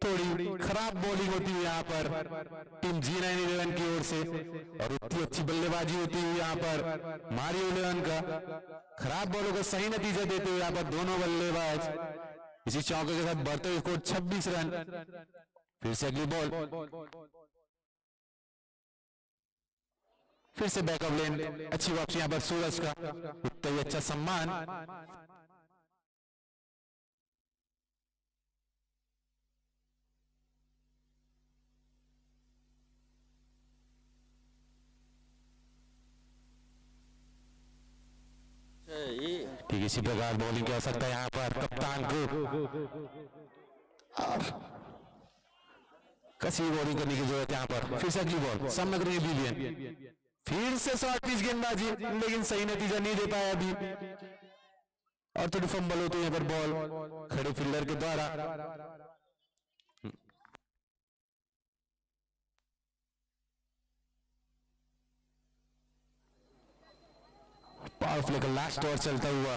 थोड़ी खराब बॉलिंग होती है यहाँ पर टीम G9 11 की ओर से, और उतनी अच्छी बल्लेबाजी होती है यहाँ पर मारियो 11 का। खराब बॉलों का सही नतीजा देते हुए यहाँ पर दोनों बल्लेबाज इसी चौके के साथ बढ़ते हुए स्कोर 26 रन। फिर से अगली बॉल, फिर से बैकअप लेन, अच्छी वापसी यहाँ पर सूरज का, उतना ही अच्छा सम्मान। ठीक, इसी प्रकार बॉलिंग की आवश्यकता है यहाँ पर कप्तान को, कसी बॉलिंग करने की जरूरत है यहाँ पर। फिर से अगली बॉल, सामना करेंगे विवियन, फिर से शॉर्ट पिच गेंदबाजी, लेकिन सही नतीजा नहीं दे पाया अभी, और थोड़ी फंबल होती है यहाँ पर बॉल खड़े फील्डर के द्वारा। पावर प्ले का लास्ट ओवर चलता हुआ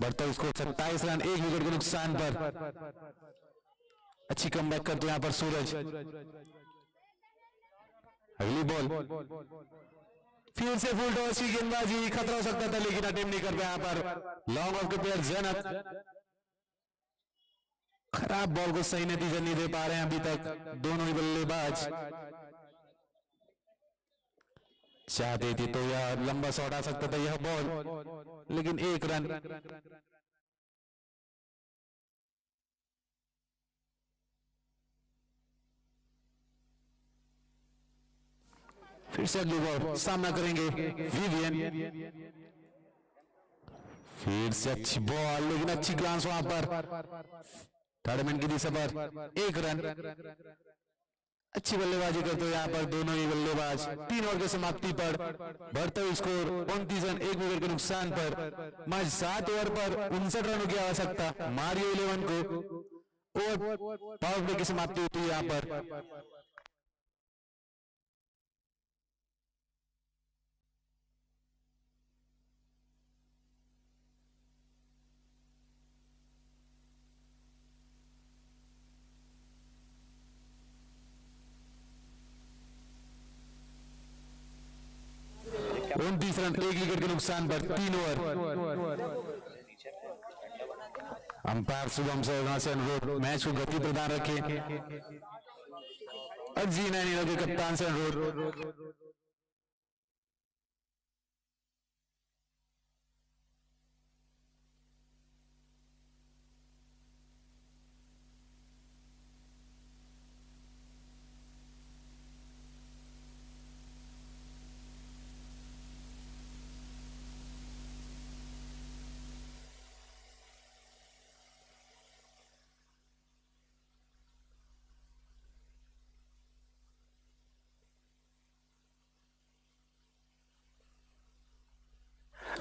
बढ़ता स्कोर 27 रन, 1 विकेट के नुकसान पर। अच्छी कमबैक करते यहाँ पर सूरज। अगली बॉल फिर से फुल टॉस की गेंदबाजी, खतरा हो सकता था लेकिन अटेम्प्ट नहीं कर पाया यहाँ पर लॉन्ग ऑफ के प्लेयर जैनत। खराब बॉल को सही नतीजा नहीं दे पा रहे हैं अभी तक दोनों ही बल्लेबाज। चाहते थे तो यार लंबा शॉट आ सकता था यह बॉल, लेकिन 1 रन। फिर से अगली बॉल सामना करेंगे विवियन। फिर से अच्छी बॉल, लेकिन अच्छी ग्लांस वहां पर थर्ड मैन की दिशा पर। 1 रन। अच्छी बल्लेबाजी करते हुए यहाँ पर दोनों ही बल्लेबाज। 3 ओवर की समाप्ति पर बढ़ते हुए स्कोर 29 रन, 1 विकेट के नुकसान पर। मैच 7 ओवर पर 59 रनों की आवश्यकता। मारियो 11 को और पावर प्ले की समाप्ति होती है यहाँ पर। उनतीस रन, 1 विकेट के नुकसान पर 3 ओवर। अंपायर शुभम शर्मा से अनुरोध मैच को गति प्रदान रखें। और जी9 के कप्तान से अनुरोध।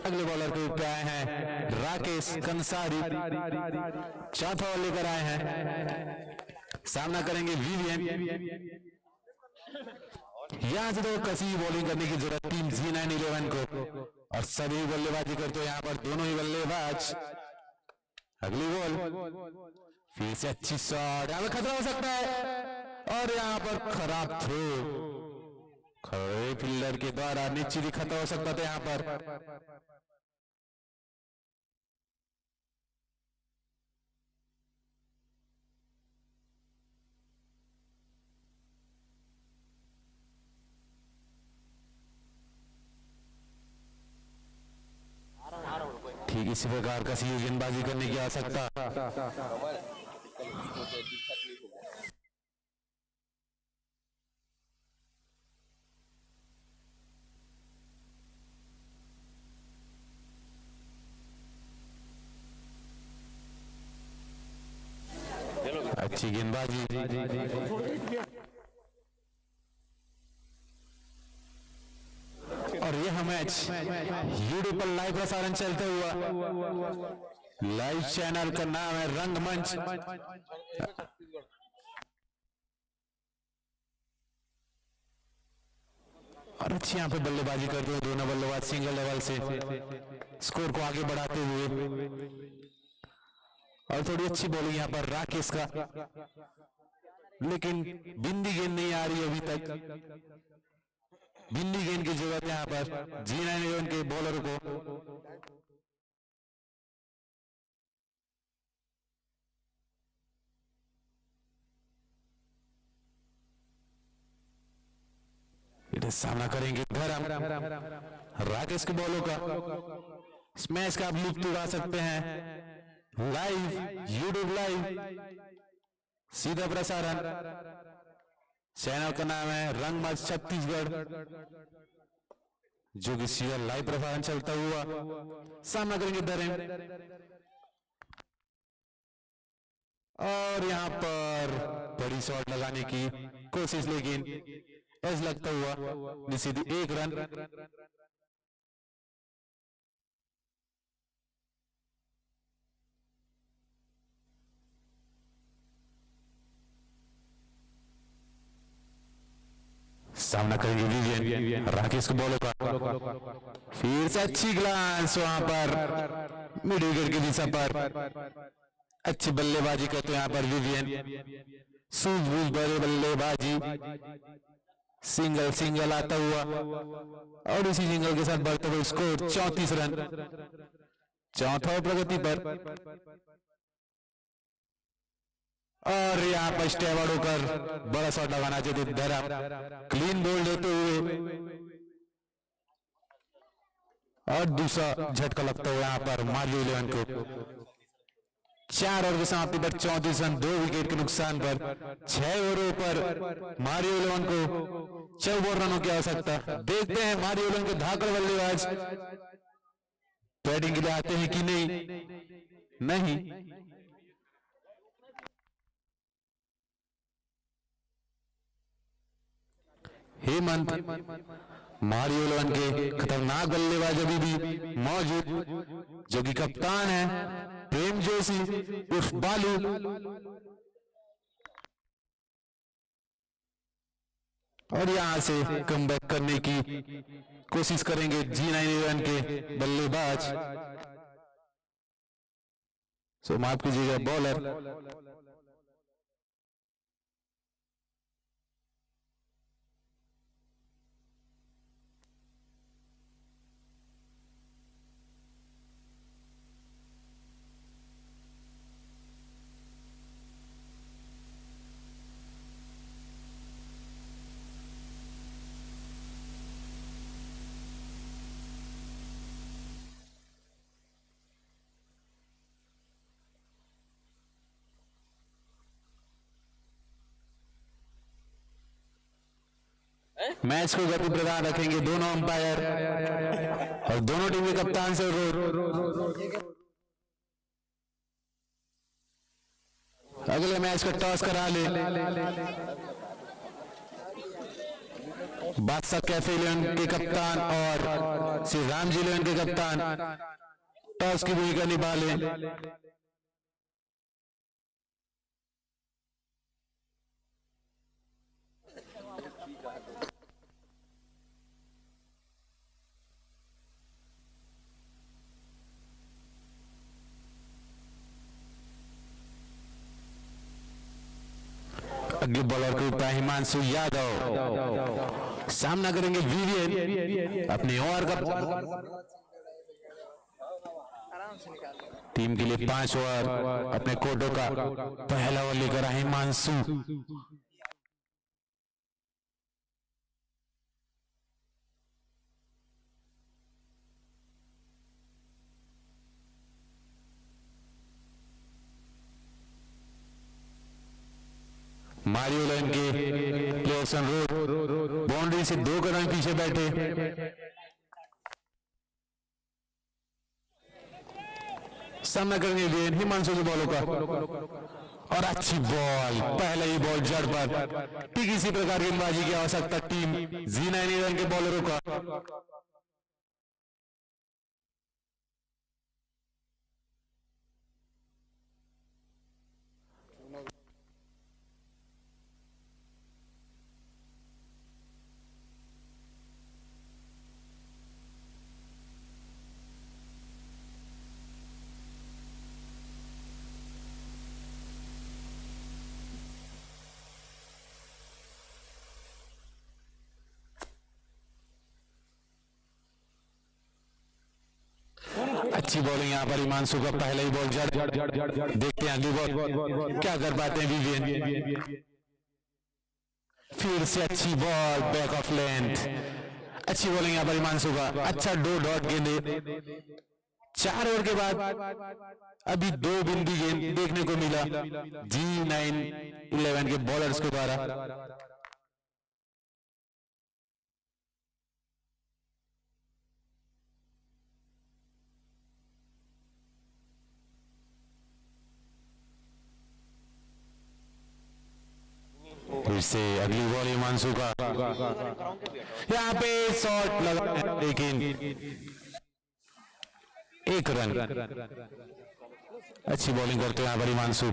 अगले बॉलर के ऊपर आए हैं राकेश कंसारी। चौथा बॉल लेकर आए हैं, सामना करेंगे विवियन। यहां से तो कसी बॉलिंग करने की जरूरत टीम जी9-11 को, और सभी बल्लेबाजी करते हैं यहाँ पर दोनों ही बल्लेबाज। अगली बॉल फिर से अच्छी शॉट, यहाँ पर खतरा हो सकता है और यहाँ पर खराब थ्रो। खड़े फील्डर के द्वारा निश्चित ही खतरा हो सकता था यहाँ पर। ठीक इसी प्रकार का सी गेंदबाजी करने की आवश्यकता। अच्छी गेंदबाजी। और यह मैच यूट्यूब पर लाइव प्रसारण चलते हुआ। लाइव चैनल का नाम है रंगमंच। और अच्छी यहाँ पे बल्लेबाजी करते हुए दोनों बल्लेबाज सिंगल लेवल से स्कोर को आगे बढ़ाते हुए। और थोड़ी अच्छी बॉलिंग यहाँ पर राकेश का, लेकिन बिंदी गेंद नहीं आ रही अभी तक। बिंदी गेंद की जरूरत है यहाँ पर जी9 के बॉलर को। सामना करेंगे धर्म। राकेश के बॉलों का स्मैश का आप लुत्फ उठा सकते हैं लाइव यूट्यूब लाइव सीधा प्रसारण। चैनल का नाम है रंगमंच छत्तीसगढ़, जो कि सीधा लाइव प्रसारण चलता हुआ। सामना करेंगे धर्म, और यहां पर बड़ी शॉट लगाने की कोशिश, लेकिन ऐसा लगता हुआ सीधी 1 रन। सामना करेंगे विवियन। राकेश को बॉल का फिर से अच्छी ग्लांस वहां पर मिड विकेट की दिशा पर अच्छी बल्लेबाजी करते हैं यहाँ पर विवियन, सूझबूझ भरे बल्लेबाजी, सिंगल सिंगल आता हुआ और इसी सिंगल के साथ बढ़ते हुए स्कोर 34 रन, चौथा प्रगति पर। और यहाँ पर स्टेवर्ड होकर बड़ा शॉट लगाना चाहते धरम, क्लीन बोल्ड देते हुए और दूसरा झटका लगता हुआ यहाँ पर मारियो 11 को। 4 ओवर की समाप्ति पर 34 रन 2 विकेट के नुकसान पर 6 ओवरों पर मारियो 11 को 54 रनों की आवश्यकता। देखते हैं मारियो 11 के धाकड़ बल्लेबाज बैटिंग के लिए आते हैं कि नहीं। हेमंत मारियो 11 के खतरनाक बल्लेबाज अभी भी मौजूद, जो कि कप्तान है प्रेम जोशी उर्फ बालू। और यहां से कमबैक करने की कोशिश करेंगे G911 के बल्लेबाज। सो माफ कीजिएगा बॉलर। मैच को गति प्रदान रखेंगे दोनों अंपायर और दोनों टीम के कप्तान से अगले मैच का टॉस करा ले। बादशाह कैफे 11 के कप्तान और श्री राम जी 11 के कप्तान टॉस की भूमिका निभा ले। अगले बॉलर के ऊपर हिमांशु यादव सामना करेंगे विवियन अपने ओवर का। टीम के लिए 5 ओवर अपने कोटो का पहला ओवर लेकर आए हिमांशु। मारियो 11 के प्लेयर्स ऑन रोड बाउंड्री से 2 कदम पीछे बैठे। सामना करेंगे विवियन हिमांशु के बॉलों का और अच्छी बॉल, पहले ही बॉल जड़ पर। ठीक इसी प्रकार की गेंदबाजी की आवश्यकता टीम G911 के बॉलरों का। अच्छी बॉलिंग यहाँ पर हिमांशु का, पहले ही बॉल जड़। देखते हैं अगली बॉल क्या कर पाते हैं विवियन। फिर से अच्छी बॉल बैक ऑफ लेंथ। अच्छी बॉलिंग यहाँ पर हिमांशु का, अच्छा 2 डॉट गेंदे। 4 ओवर के बाद अभी 2 बिंदी गेंद देखने को मिला G911 के बॉलर्स के द्वारा। फिर से अगली बॉल हिमांशु का, यहाँ पे शॉट लगा लेकिन 1 रन। अच्छी बॉलिंग करते हैं यहाँ पर हिमांशु।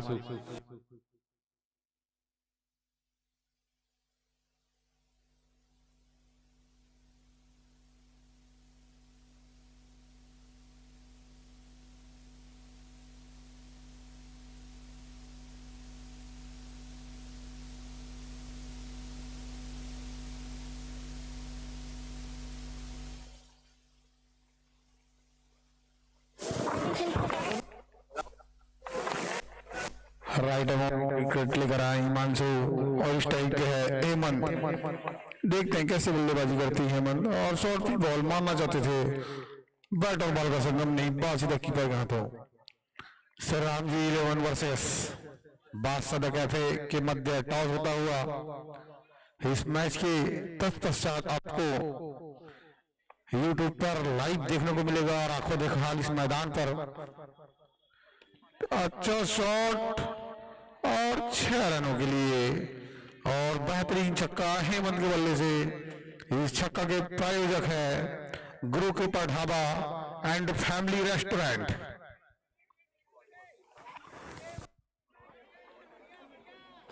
राइट विकेट लेकर आए हिमांशु और स्ट्राइक पे है हेमंत। देखते हैं कैसे बल्लेबाजी करती है हेमंत। और शॉर्ट की बॉल मारना चाहते थे, बैट और बॉल का संगम नहीं, बॉल सीधा कीपर के हाथों। श्री राम जी 11 वर्सेस बादशाह कैफे के मध्य टॉस होता हुआ इस मैच के तत्पश्चात आपको यूट्यूब पर लाइव देखने को मिलेगा और आंखों देखा हाल इस मैदान पर। अच्छा शॉट और 6 रनों के लिए और बेहतरीन छक्का हेमंत के बल्ले से। इस छक्का के प्रायोजक है गुरु Kripa dhaba and family restaurant.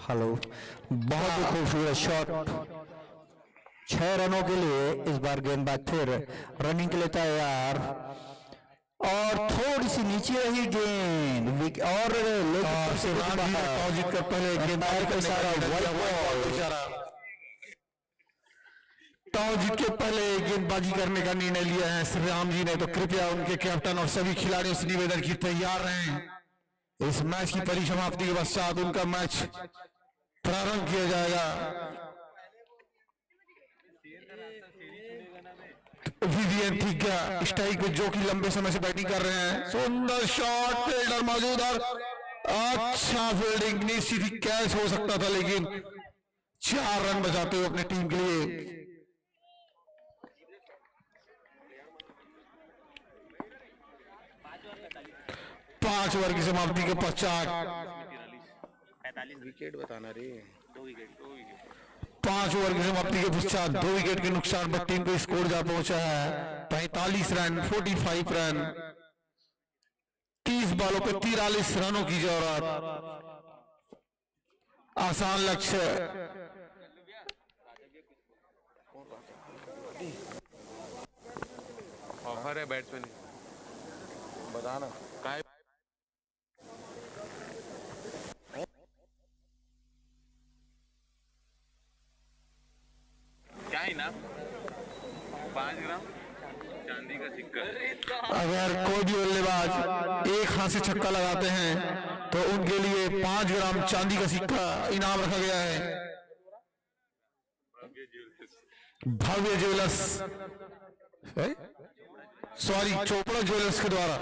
Hello, बहुत ही खूबसूरत शॉट 6 रनों के लिए। इस बार गेंदबाज फिर रनिंग के लिए तैयार और थोड़ी सी नीचे रही गेंद और
जीत कर पहले गेंदबाज का इशारा, टॉस जीत के पहले गेंदबाजी करने का निर्णय लिया है श्री राम जी ने। तो कृपया उनके कैप्टन और सभी खिलाड़ियों से निवेदन की तैयार रहें। इस मैच की परिसमाप्ति के पश्चात उनका मैच प्रारंभ किया जाएगा। विवियन ठीक गया स्ट्राइक पे, जो कि लंबे समय से बैटिंग कर रहे हैं। सुंदर शॉट, फील्डर मौजूद और अच्छा फील्डिंग, निश्चित ही कैच हो सकता था लेकिन 4 रन बचाते हुए अपनी टीम के लिए। पांच ओवर की समाप्ति के पश्चात
विकेट बताना रे,
5 ओवर की समाप्ति के पश्चात 2 विकेट के नुकसान पर टीम को स्कोर जा पहुंचा है 45 रन, 45 रन। 30 बॉलों पे 43 रनों की जरूरत। आसान लक्ष्य।
ऑफर है बैट्समैन, बताना काय क्या है ना 5 ग्राम चांदी का सिक्का।
अगर कोई भी बल्लेबाज एक हाथ से छक्का लगाते हैं तो उनके लिए 5 ग्राम चांदी का सिक्का इनाम रखा गया है। भव्य ज्वेलर्स, सॉरी चोपड़ा ज्वेलर्स के द्वारा।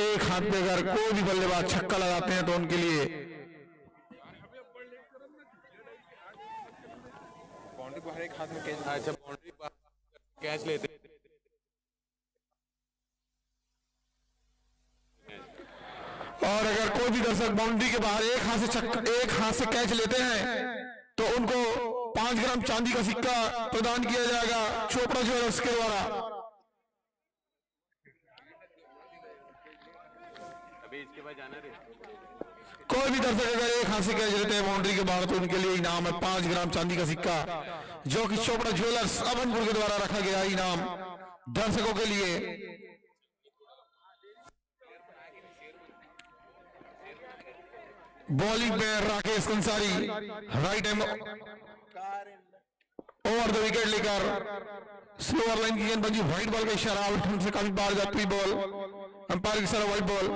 एक हाथ पे अगर कोई भी बल्लेबाज छक्का लगाते हैं तो उनके लिए
बाउंड्री बाहर एक हाथ में कैच। अच्छा, बाउंड्री कैच लेते
और अगर कोई भी दर्शक बाउंड्री के बाहर एक हाथ से कैच लेते हैं तो उनको 5 ग्राम चांदी का सिक्का प्रदान किया जाएगा चोपड़ा ज्वेलर्स के द्वारा।
अभी इसके बाद जाना रे।
कोई भी दर्शक अगर एक हाथ से कैच लेते हैं बाउंड्री के बाहर तो उनके लिए इनाम है 5 ग्राम चांदी का सिक्का, जो कि चोपड़ा ज्वेलर्स अमनपुर के द्वारा रखा गया इनाम दर्शकों के लिए। बॉलिंग में Rakesh Kansari right hand over the wicket लेकर स्लोअर लाइन की गेंदबाजी, व्हाइट बॉल का इशारा, आउट से काफी बाहर जाती बॉल, अंपायर की इशारा व्हाइट बॉल।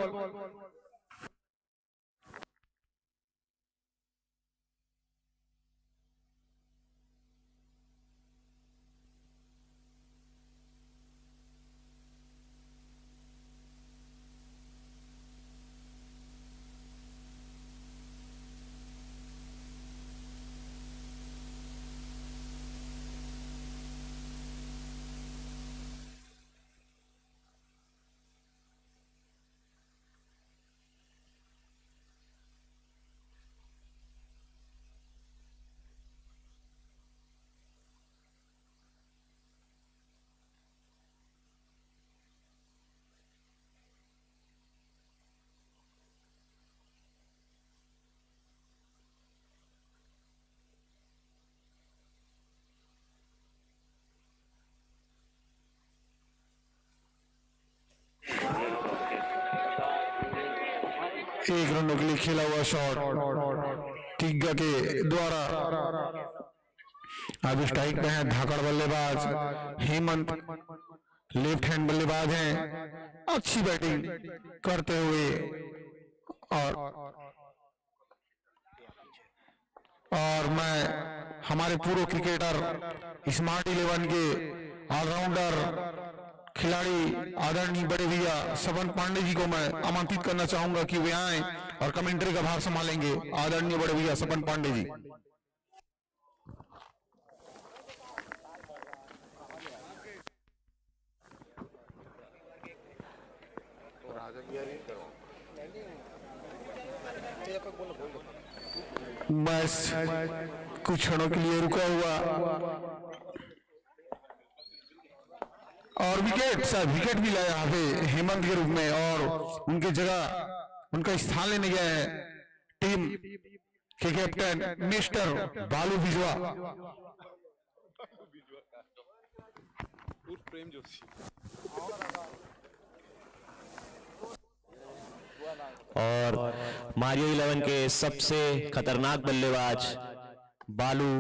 एक रनों के लिए खेला हुआ शॉट टिग्गा के द्वारा। अब स्ट्राइक पे है धाकड़ बल्लेबाज हेमंत, लेफ्ट हैंड बल्लेबाज हैं, अच्छी बैटिंग करते हुए और मैं हमारे पूर्व क्रिकेटर स्मार्ट 11 के ऑलराउंडर खिलाड़ी आदरणीय बड़े भैया सपन पांडे जी को मैं आमंत्रित करना चाहूंगा कि वे आए और कमेंट्री का भार संभालेंगे। आदरणीय बड़े भैया सपन पांडे जी। बस कुछ क्षणों के लिए रुका हुआ और विकेट भी लाया यहाँ पे हेमंत के रूप में और उनके जगह उनका स्थान लेने गया है टीम के कैप्टन मिस्टर बालू बिजवा।
प्रेम जोशी।
और मारियो 11 के सबसे खतरनाक बल्लेबाज बालू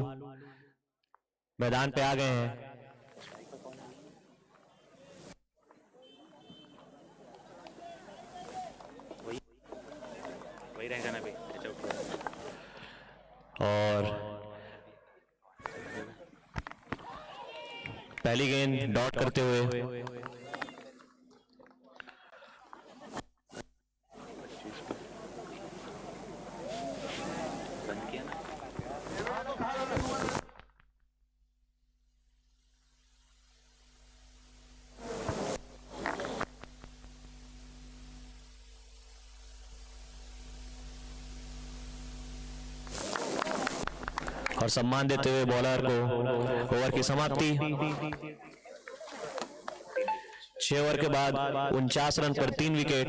मैदान पे आ गए हैं।
वही रहेगा ना भाई।
और पहली गेंद डॉट करते हुए
बंद किया ना।
और सम्मान देते हुए बॉलर को ओवर की समाप्ति। 6 ओवर के बाद 49 रन पर 3 विकेट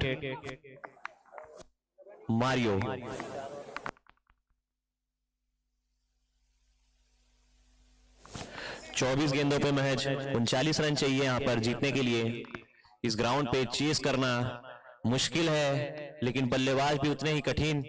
मारियो। चौबीस गेंदों पे महज 39 रन चाहिए यहां पर जीतने के लिए। इस ग्राउंड पे चेस करना मुश्किल है लेकिन बल्लेबाज भी उतने ही कठिन।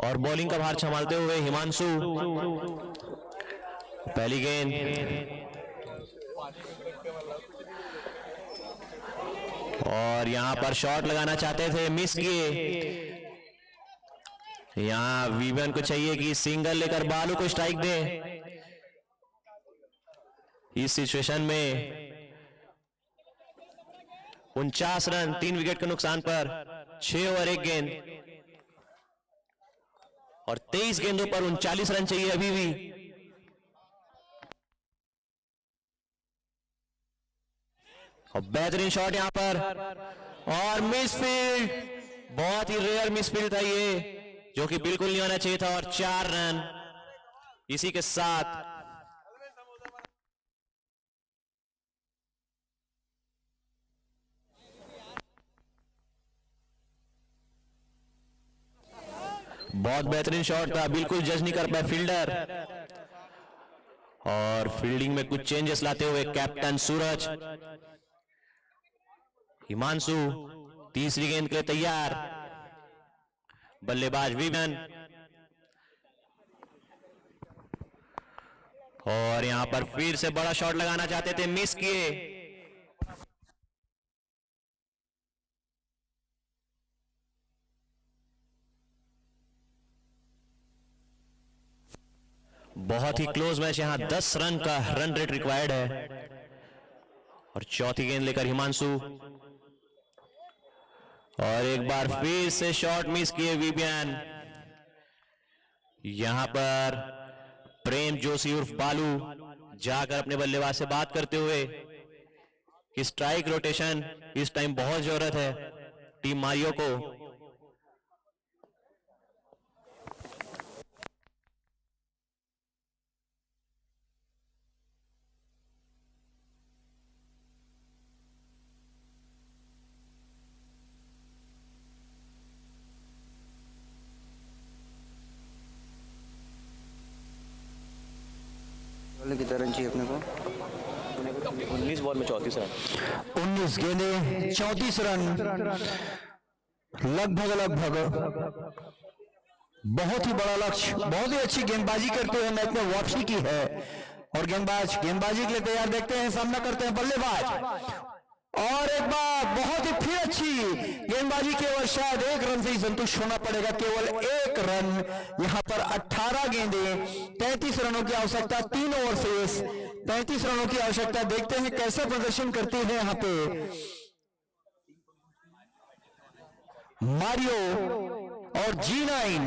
और बॉलिंग का भार संभालते हुए हिमांशु। पहली गेंद और यहां पर शॉट लगाना चाहते थे, मिस किए। यहां वीवन को चाहिए कि सिंगल लेकर बालू को स्ट्राइक दे। इस सिचुएशन में 49 रन 3 विकेट के नुकसान पर 6 ओवर 1 गेंद और 23 गेंदों पर 39 रन चाहिए अभी भी। और बेहतरीन शॉट यहां पर और मिसफील्ड, बहुत ही रेयर मिसफील्ड था ये जो कि बिल्कुल नहीं होना चाहिए था। और 4 रन इसी के साथ बहुत बेहतरीन शॉट था, बिल्कुल जज नहीं कर पाए फील्डर। और फील्डिंग में कुछ चेंजेस लाते हुए कैप्टन सूरज। हिमांशु तीसरी गेंद के लिए तैयार, बल्लेबाज विवन। और यहां पर फिर से बड़ा शॉट लगाना चाहते थे, मिस किए। बहुत ही क्लोज मैच, यहां 10 रन का रन रेट रिक्वायर्ड है। और चौथी गेंद लेकर हिमांशु और एक बार फिर से शॉट मिस किए विबियन। यहां पर प्रेम जोशी उर्फ बालू जाकर अपने बल्लेबाज से बात करते हुए कि स्ट्राइक रोटेशन इस टाइम बहुत जरूरत है टीम मारियो को।
कितना रन चाहिए अपने को?
19 बॉल में 34 रन।
19 गेंदे 34 रन, लगभग बहुत ही बड़ा लक्ष्य। बहुत ही अच्छी गेंदबाजी करते हुए मैच में वापसी की है और गेंदबाजी के लिए तैयार। देखते हैं सामना करते हैं बल्लेबाज और एक बार बहुत ही फिर अच्छी गेंदबाजी। केवल शायद 1 रन से ही संतुष्ट होना पड़ेगा। केवल 1 रन। यहां पर 18 गेंदे 33 रनों की आवश्यकता। 3 ओवर शेष, 33 रनों की आवश्यकता। देखते हैं कैसे प्रदर्शन करती है यहां पे मारियो और G9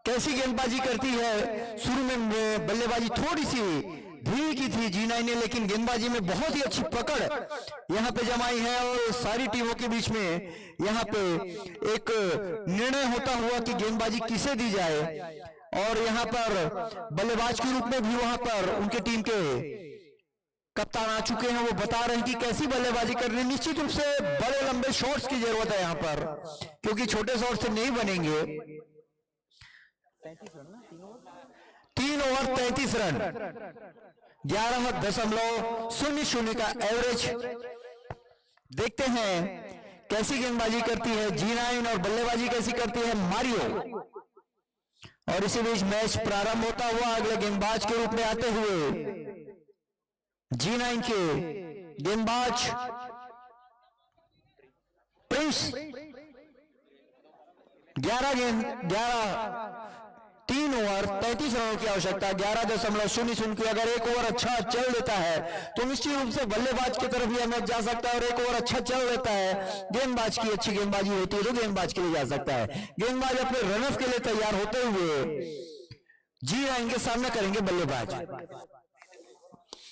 कैसी गेंदबाजी करती है। शुरू में बल्लेबाजी थोड़ी सी धीमी की थी G9 ने, लेकिन गेंदबाजी में बहुत ही अच्छी पकड़ यहां पे जमाई है और सारी टीमों के बीच में यहां पे एक निर्णय होता हुआ कि गेंदबाजी किसे दी जाए। और यहां पर बल्लेबाज के रूप में भी वहां पर उनकी टीम के कप्तान आ चुके हैं। वो बता रहे हैं कि कैसी बल्लेबाजी करनी। निश्चित रूप से बड़े लंबे शॉट्स की जरूरत है यहां पर, क्योंकि छोटे शॉट से नहीं बनेंगे। 3 ओवर 33 रन, 11.00 का एवरेज। देखते हैं कैसी गेंदबाजी करती है G9 और बल्लेबाजी कैसी करती है मारियो। और इसी बीच मैच प्रारंभ होता हुआ अगले गेंदबाज के रूप में आते हुए G9 के गेंदबाज प्रिंस। 3 ओवर 33 रनों की आवश्यकता। 11.00 की अगर 1 ओवर अच्छा चल देता है तो निश्चित रूप से बल्लेबाज की तरफ यह मैच जा सकता है। और 1 ओवर अच्छा चल देता है, गेंदबाज की अच्छी गेंदबाजी होती है तो गेंदबाज के लिए जा सकता है। गेंदबाज अपने रनअप के लिए तैयार होते हुए G9 के सामने करेंगे बल्लेबाज।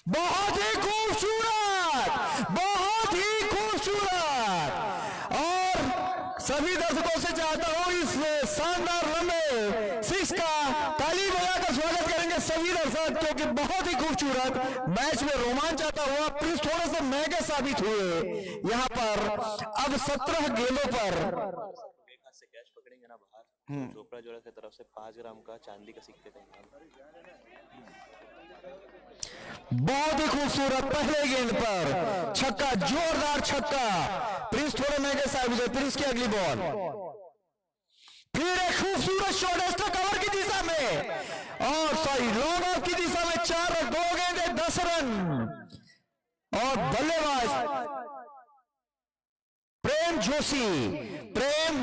बहुत ही खूबसूरत, बहुत ही खूबसूरत। और सभी दर्शकों से चाहता हूं इस शानदार लंबे 6 का ताली बजाकर स्वागत करेंगे सभी दर्शक, क्योंकि बहुत ही खूबसूरत मैच में रोमांच आता हुआ प्रिंस थोड़े से महंगे साबित हुए यहां पर। अब 17 गेंदों पर
से कैच पकड़ेंगे ना बाहर, चोपड़ा जोड़ा की तरफ से 5 ग्राम का चांदी का सिक्के देंगे।
बहुत ही खूबसूरत पहले गेंद पर छक्का, जोरदार छक्का। प्रिंस थोड़े महंगे साबित हुए। प्रिंस की अगली बॉल, फिर एक खूबसूरत शॉट एक्स्ट्रा कवर की दिशा में और लॉन्ग ऑफ की दिशा में 4 और 2 गेंदे 10 रन। और बल्लेबाज प्रेम जोशी। प्रेम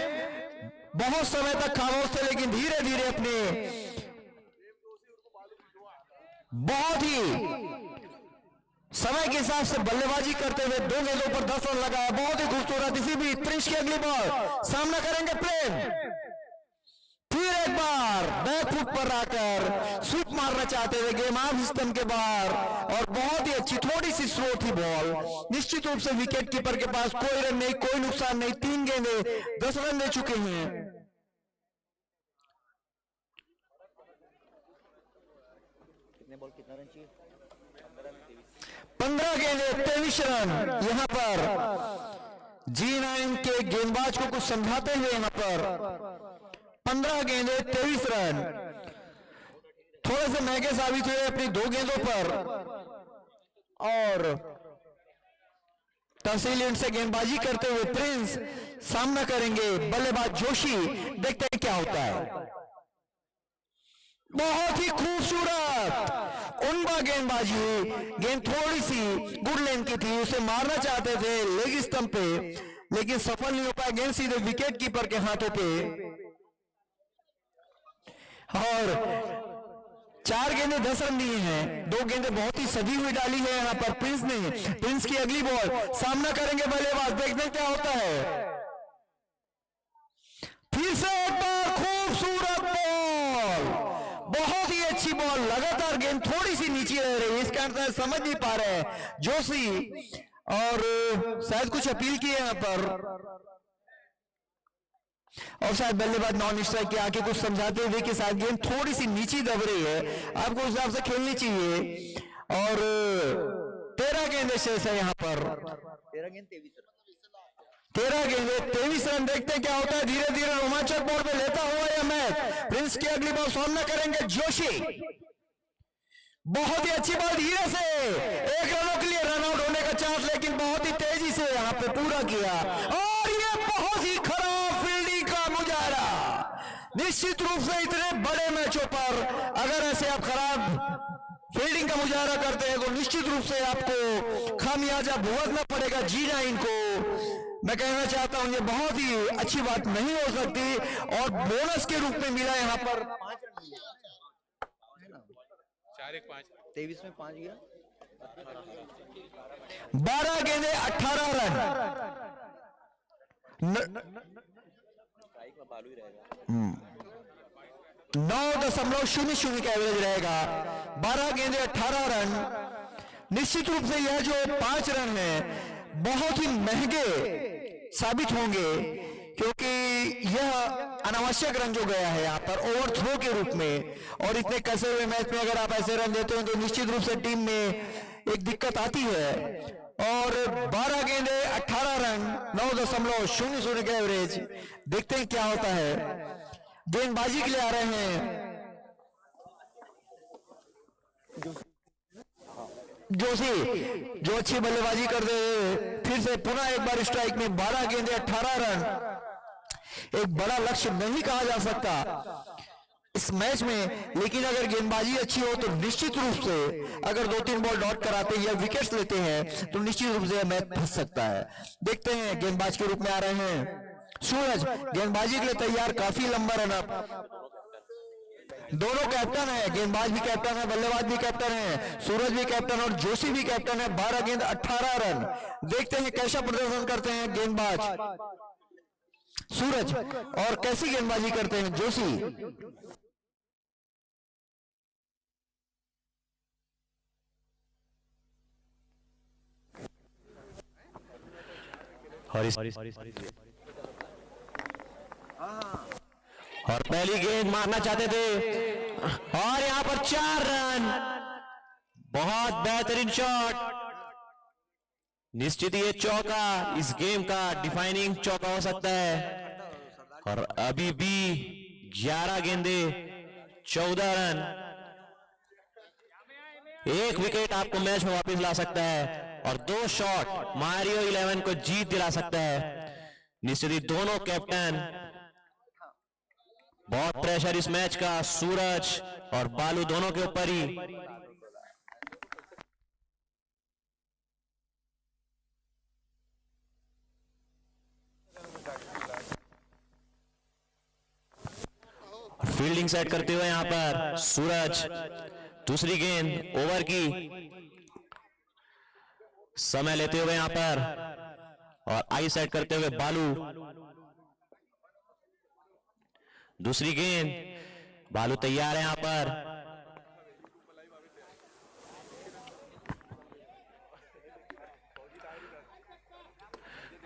बहुत समय तक खामोश थे, लेकिन धीरे धीरे अपने बहुत ही समय के हिसाब से बल्लेबाजी करते हुए 2 गेंदों पर 10 रन लगाया। बहुत ही खूबसूरत। इसी भी प्रिंस की अगली बॉल, सामना करेंगे प्रेम। फिर एक बार बैकफुट पर आकर स्वीप मारना चाहते थे गेम ऑफ सिस्टम के बाहर, और बहुत ही अच्छी थोड़ी सी स्लो थी बॉल। निश्चित रूप से विकेट कीपर के पास कोई रन नहीं, कोई नुकसान नहीं। 3 गेंदे 10 रन दे चुके हैं।
बॉल कितना रन चाहिए?
15 गेंदे 23 रन। यहां पर G9 के गेंदबाज को कुछ समझाते हुए यहां पर 15 गेंदे 23 रन। थोड़े से महंगे साबित हुए अपनी 2 गेंदों पर। और तहसील इंड से गेंदबाजी करते हुए प्रिंस सामना करेंगे बल्लेबाज जोशी। देखते हैं क्या होता है। बहुत ही खूबसूरत उनका गेंदबाजी। गेंद थोड़ी सी गुड लेंथ की थी, उसे मारना चाहते थे लेग स्टंप पे, लेकिन सफल नहीं हो पाया। गेंद सीधे विकेट कीपर के हाथों पे। और 4 गेंदे 10 रन दिए हैं। 2 गेंदे बहुत ही सजी हुई डाली है यहां पर प्रिंस ने। प्रिंस की अगली बॉल, सामना करेंगे बल्लेबाज। देखते क्या होता है। फिर से एक बार खूबसूरत बॉल, बहुत ही अच्छी बॉल। लगातार गेंद थोड़ी सी नीचे रह रही है, इसका अंतर समझ नहीं पा रहे हैं जोशी। और शायद कुछ अपील की है यहाँ पर, और शायद बल्लेबाज नॉन स्ट्राइक के आके कुछ समझाते हुए कि शायद गेंद थोड़ी सी नीचे दब रही है, आपको उस हिसाब से खेलनी चाहिए। और 13 गेंदें शेष है यहाँ पर, 13 गेंदें 23 रन। देखते हैं क्या होता है, धीरे धीरे रोमांचक बोर्ड पे लेता हुआ यह मैच। प्रिंस की अगली बॉल सामना करेंगे जोशी, बहुत ही अच्छी बॉल, धीरे से 1 रनों के लिए रन आउट होने का चांस, लेकिन बहुत ही तेजी से यहाँ पे पूरा किया। और ये बहुत ही खराब फील्डिंग का मुजाहरा। निश्चित रूप से इतने बड़े मैचों पर अगर ऐसे आप खराब फील्डिंग का मुजाहरा करते हैं तो निश्चित रूप से आपको खामियाजा भुगतना पड़ेगा। G9 को मैं कहना चाहता हूं ये बहुत ही अच्छी बात नहीं हो सकती, और बोनस के रूप में मिला यहाँ पर
4-1-5
23 में 5 गया,
12 गेंदे 18 रन। 9.00 का एवरेज रहेगा, 12 गेंदे 18 रन। निश्चित रूप से यह जो 5 रन है बहुत ही महंगे साबित होंगे, क्योंकि यह अनावश्यक रन जो गया है यहाँ पर ओवर थ्रो के रूप में, और इतने कसे हुए मैच में अगर आप ऐसे रन देते हो तो निश्चित रूप से टीम में एक दिक्कत आती है। और 12 गेंदे 18 रन, 9.00 का एवरेज। देखते हैं क्या होता है। गेंदबाजी के लिए आ रहे हैं जोशी, जो अच्छी बल्लेबाजी कर दे। फिर से पुनः एक बार स्ट्राइक में 12 गेंदे 18 रन। एक बड़ा लक्ष्य नहीं कहा जा सकता इस मैच में, लेकिन अगर गेंदबाजी अच्छी हो तो निश्चित रूप से अगर 2-3 बॉल डॉट कराते हैं या विकेट्स लेते हैं तो निश्चित रूप से मैच फंस सकता है। देखते हैं गेंदबाज के रूप में आ रहे हैं सूरज, गेंदबाजी के लिए तैयार, काफी लंबा रन अप। दोनों कैप्टन है, गेंदबाज भी कैप्टन है, बल्लेबाज भी कैप्टन है, सूरज भी कैप्टन और जोशी भी कैप्टन है। 12 गेंद 18 रन। देखते हैं कैसा प्रदर्शन करते हैं गेंदबाज सूरज और कैसी गेंदबाजी करते हैं जोशी।
और पहली गेंद मारना चाहते थे और यहां पर 4 रन। बहुत बेहतरीन शॉट। निश्चित ये चौका इस गेम का डिफाइनिंग चौका हो सकता है। और अभी भी 11 गेंदे 14 रन। एक विकेट आपको मैच में वापस ला सकता है और 2 शॉट मारियो 11 को जीत दिला सकता है। निश्चित ही दोनों कैप्टन, बहुत प्रेशर इस मैच का सूरज और बालू दोनों के ऊपर ही। फील्डिंग सेट करते हुए यहां पर सूरज। दूसरी गेंद ओवर की समय लेते हुए यहां पर और आई सेट करते हुए बालू। दूसरी गेंद, बालू तैयार है यहां पर।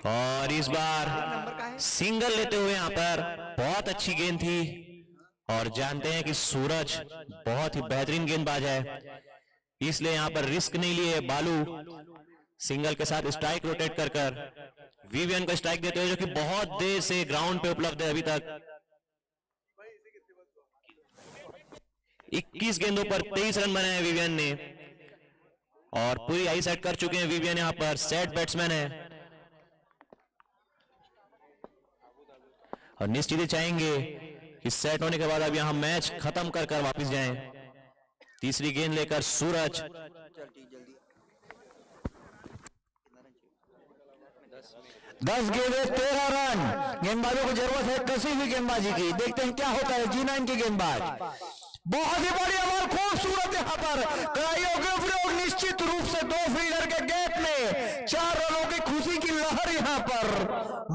और इस बार सिंगल लेते हुए यहां पर बहुत अच्छी गेंद थी। और जानते हैं कि सूरज बहुत ही बेहतरीन गेंदबाज है, इसलिए यहां पर रिस्क नहीं लिए। बालू सिंगल के साथ स्ट्राइक रोटेट कर कर विवियन को स्ट्राइक देते हुए, जो कि बहुत देर से ग्राउंड पे उपलब्ध है अभी तक। 21 गेंदों पर 23 रन बनाए विवियन ने और पूरी आई सेट कर चुके हैं विवियन। यहां पर सेट बैट्समैन है और निश्चित ही चाहेंगे कि सेट होने के बाद अब यहां मैच खत्म कर कर वापस जाएं। तीसरी गेंद लेकर सूरज।
10 गेंदे 13 रन। गेंदबाजों को जरूरत है कसी हुई गेंदबाजी की। देखते हैं क्या होता है। G9 के गेंदबाज बहुत ही बढ़िया बॉल, खूबसूरत यहां पर प्रयोग। निश्चित रूप से 2 फील्डर के गैप में 4 रनों की खुशी की लहर यहां पर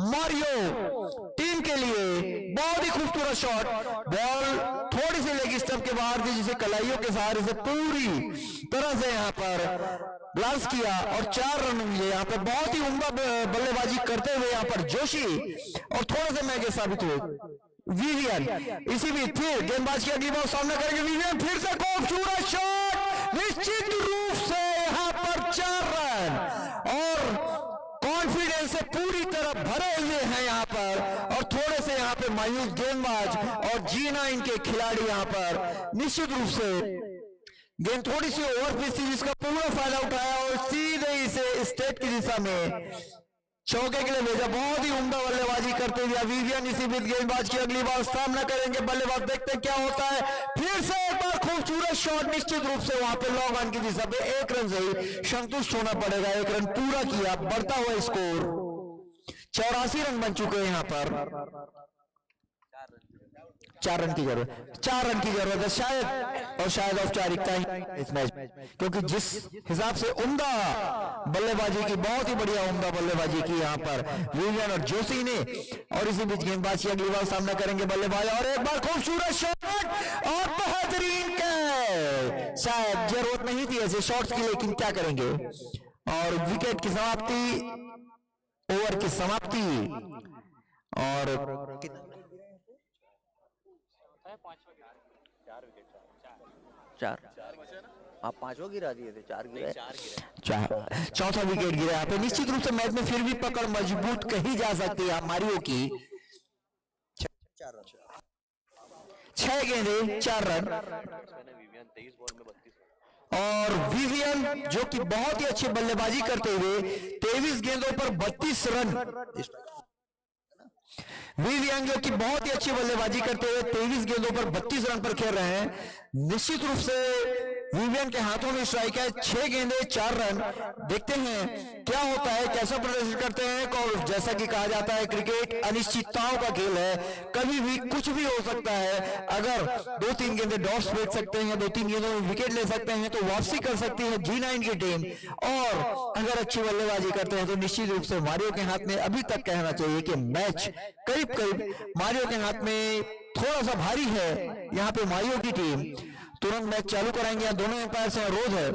मारियो टीम के लिए। बहुत ही खूबसूरत शॉट। बॉल थोड़ी सी लेग स्टंप के बाहर थी, जिसे कलाइयों के सहारे से पूरी तरह से यहां पर ग्लांस किया और 4 रन मिले। यहाँ पे बहुत ही उम्दा बल्लेबाजी करते हुए यहाँ पर जोशी और थोड़ा सा महंगे साबित हुए विवियन। इसी बीच फिर गेंदबाज की अगली बॉल सामना करेंगे विवियन, फिर से खूबसूरत शॉट, निश्चित रूप से यहाँ पर 4 रन और कॉन्फिडेंस से पूरी तरह भरे हुए हैं यहाँ पर। और थोड़े से यहाँ पे मायूस गेंदबाज और G9 के खिलाड़ी यहाँ पर निश्चित रूप से गेंद थोड़ी सी ओवर पिच थी जिसका पूरा फायदा उठाया और सीधे इसे स्टेट की दिशा में चौके के लिए भेजा। बहुत ही उम्दा बल्लेबाजी करते हुए विवियन। इसी बीच गेंदबाज की अगली बार सामना करेंगे बल्लेबाज, देखते हैं क्या होता है। फिर से एक बार खूबसूरत शॉट, निश्चित रूप से वहां पे लॉन्ग ऑन की दिशा पे 1 रन से ही संतुष्ट होना पड़ेगा। 1 रन पूरा किया, बढ़ता हुआ स्कोर 84 रन बन चुके हैं यहाँ पर। 4 रन की जरूरत है शायद, और शायद औपचारिकता ही इस मैच, क्योंकि जिस हिसाब से उम्दा बल्लेबाजी की, बहुत ही बढ़िया उम्दा बल्लेबाजी की यहाँ पर विवियन और जोशी ने। और इसी बीच गेंदबाज की अगली बार सामना करेंगे बल्लेबाज, और एक बार खूबसूरत शॉट और बेहतरीन कैच। शायद जरूरत नहीं थी ऐसे शॉट्स की, लेकिन क्या करेंगे। और विकेट की समाप्ति, ओवर की समाप्ति। और
आप 5 गिरा दिए थे, 4 गिरे।
चौथा विकेट गिरा यहाँ पे। निश्चित रूप से मैच में फिर भी पकड़ मजबूत कही जा सकती है मारियो की। 6 गेंदे 4 रन। और विवियन जो कि बहुत ही अच्छी बल्लेबाजी करते हुए 23 गेंदों पर 32 रन। विवियन जो कि बहुत ही अच्छी बल्लेबाजी करते हुए 23 गेंदों पर 32 रन पर खेल रहे हैं। निश्चित रूप से विवियन के हाथों में स्ट्राइक है। 6 गेंदे 4 रन। देखते हैं क्या होता है, कैसा प्रदर्शन करते हैं। और जैसा कि कहा जाता है क्रिकेट अनिश्चितताओं का खेल है, कभी भी कुछ भी हो सकता है। अगर 2-3 गेंदे डॉट्स फेंक सकते हैं, 2-3 गेंदों में विकेट ले सकते हैं तो वापसी कर सकती है G9 की टीम। और अगर अच्छी बल्लेबाजी करते हैं तो निश्चित रूप से मारियो के हाथ में अभी तक कहना चाहिए कि मैच करीब करीब मारियो के हाथ में थोड़ा सा भारी है। यहाँ पे मारियो की टीम तुरंत मैच चालू कराएंगे। यहाँ दोनों एम्पायर से अनुरोध है।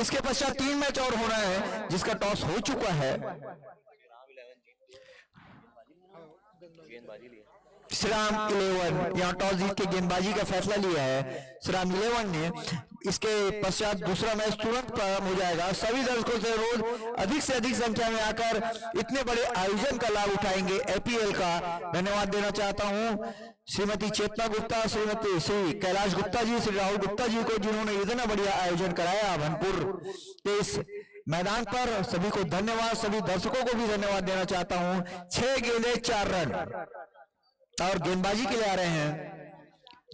इसके पश्चात 3 मैच और होना है जिसका टॉस हो चुका है। श्रीराम 11 यहाँ टॉस जीत के गेंदबाजी का फैसला लिया है श्रीराम 11 ने। इसके पश्चात दूसरा मैच तुरंत प्रारंभ हो जाएगा। सभी दर्शकों से रोज अधिक से अधिक संख्या में आकर इतने बड़े आयोजन का लाभ उठाएंगे APL का। धन्यवाद देना चाहता हूं श्रीमती चेतना गुप्ता, श्रीमती श्री कैलाश गुप्ता जी, श्री राहुल गुप्ता जी को, जिन्होंने इतना बढ़िया आयोजन कराया भनपुर के इस मैदान पर। सभी को धन्यवाद, सभी दर्शकों को भी धन्यवाद देना चाहता हूं। 6 गेंदे 4 रन। और गेंदबाजी के लिए आ रहे हैं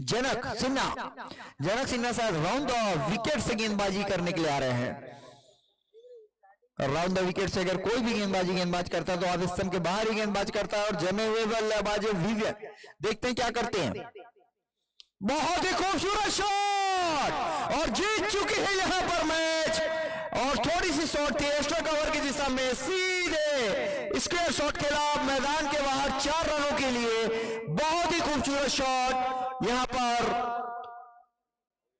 जनक सिन्हा शायद राउंड द विकेट से गेंदबाजी करने के लिए आ रहे हैं। राउंड द विकेट से अगर कोई भी गेंदबाज करता है तो आप स्तंभ के बाहर ही गेंदबाज करता है। और जमे हुए बल्लेबाज विवियन, देखते हैं क्या करते हैं। बहुत ही खूबसूरत शॉट और जीत चुकी है यहां पर मैच। और थोड़ी सी शॉट थी एक्स्ट्रा कवर की दिशा में, सीधे स्क्वायर शॉट खेला मैदान के बाहर 4 रनों के लिए। बहुत ही खूबसूरत शॉट। यहां पर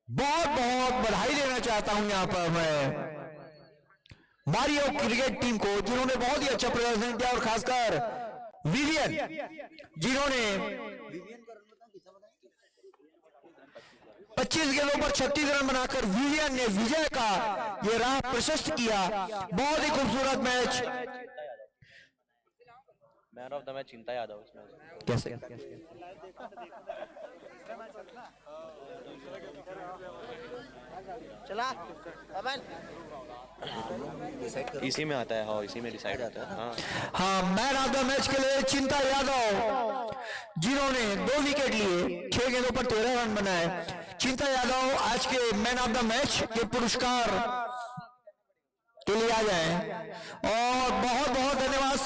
बहुत बहुत बधाई देना चाहता हूं यहां पर मैं मारियो क्रिकेट टीम को, जिन्होंने बहुत ही अच्छा प्रदर्शन किया। और खासकर विवियन जिन्होंने 25 गेंदों पर 36 रन बनाकर विवियन ने विजय का ये राह प्रशस्त किया। बहुत ही खूबसूरत match.
Man of the match चिंता यादव इसमें
कैसे
चला
इसी में आता है। हाँ, इसी में डिसाइड आता है।
हाँ, मैन ऑफ द मैच के लिए चिंता यादव, जिन्होंने 2 विकेट लिए, 6 गेंदों पर 13 रन बनाए। चिंता यादव आज के मैन ऑफ द मैच के पुरस्कार के लिए आ जाए। और बहुत बहुत धन्यवाद।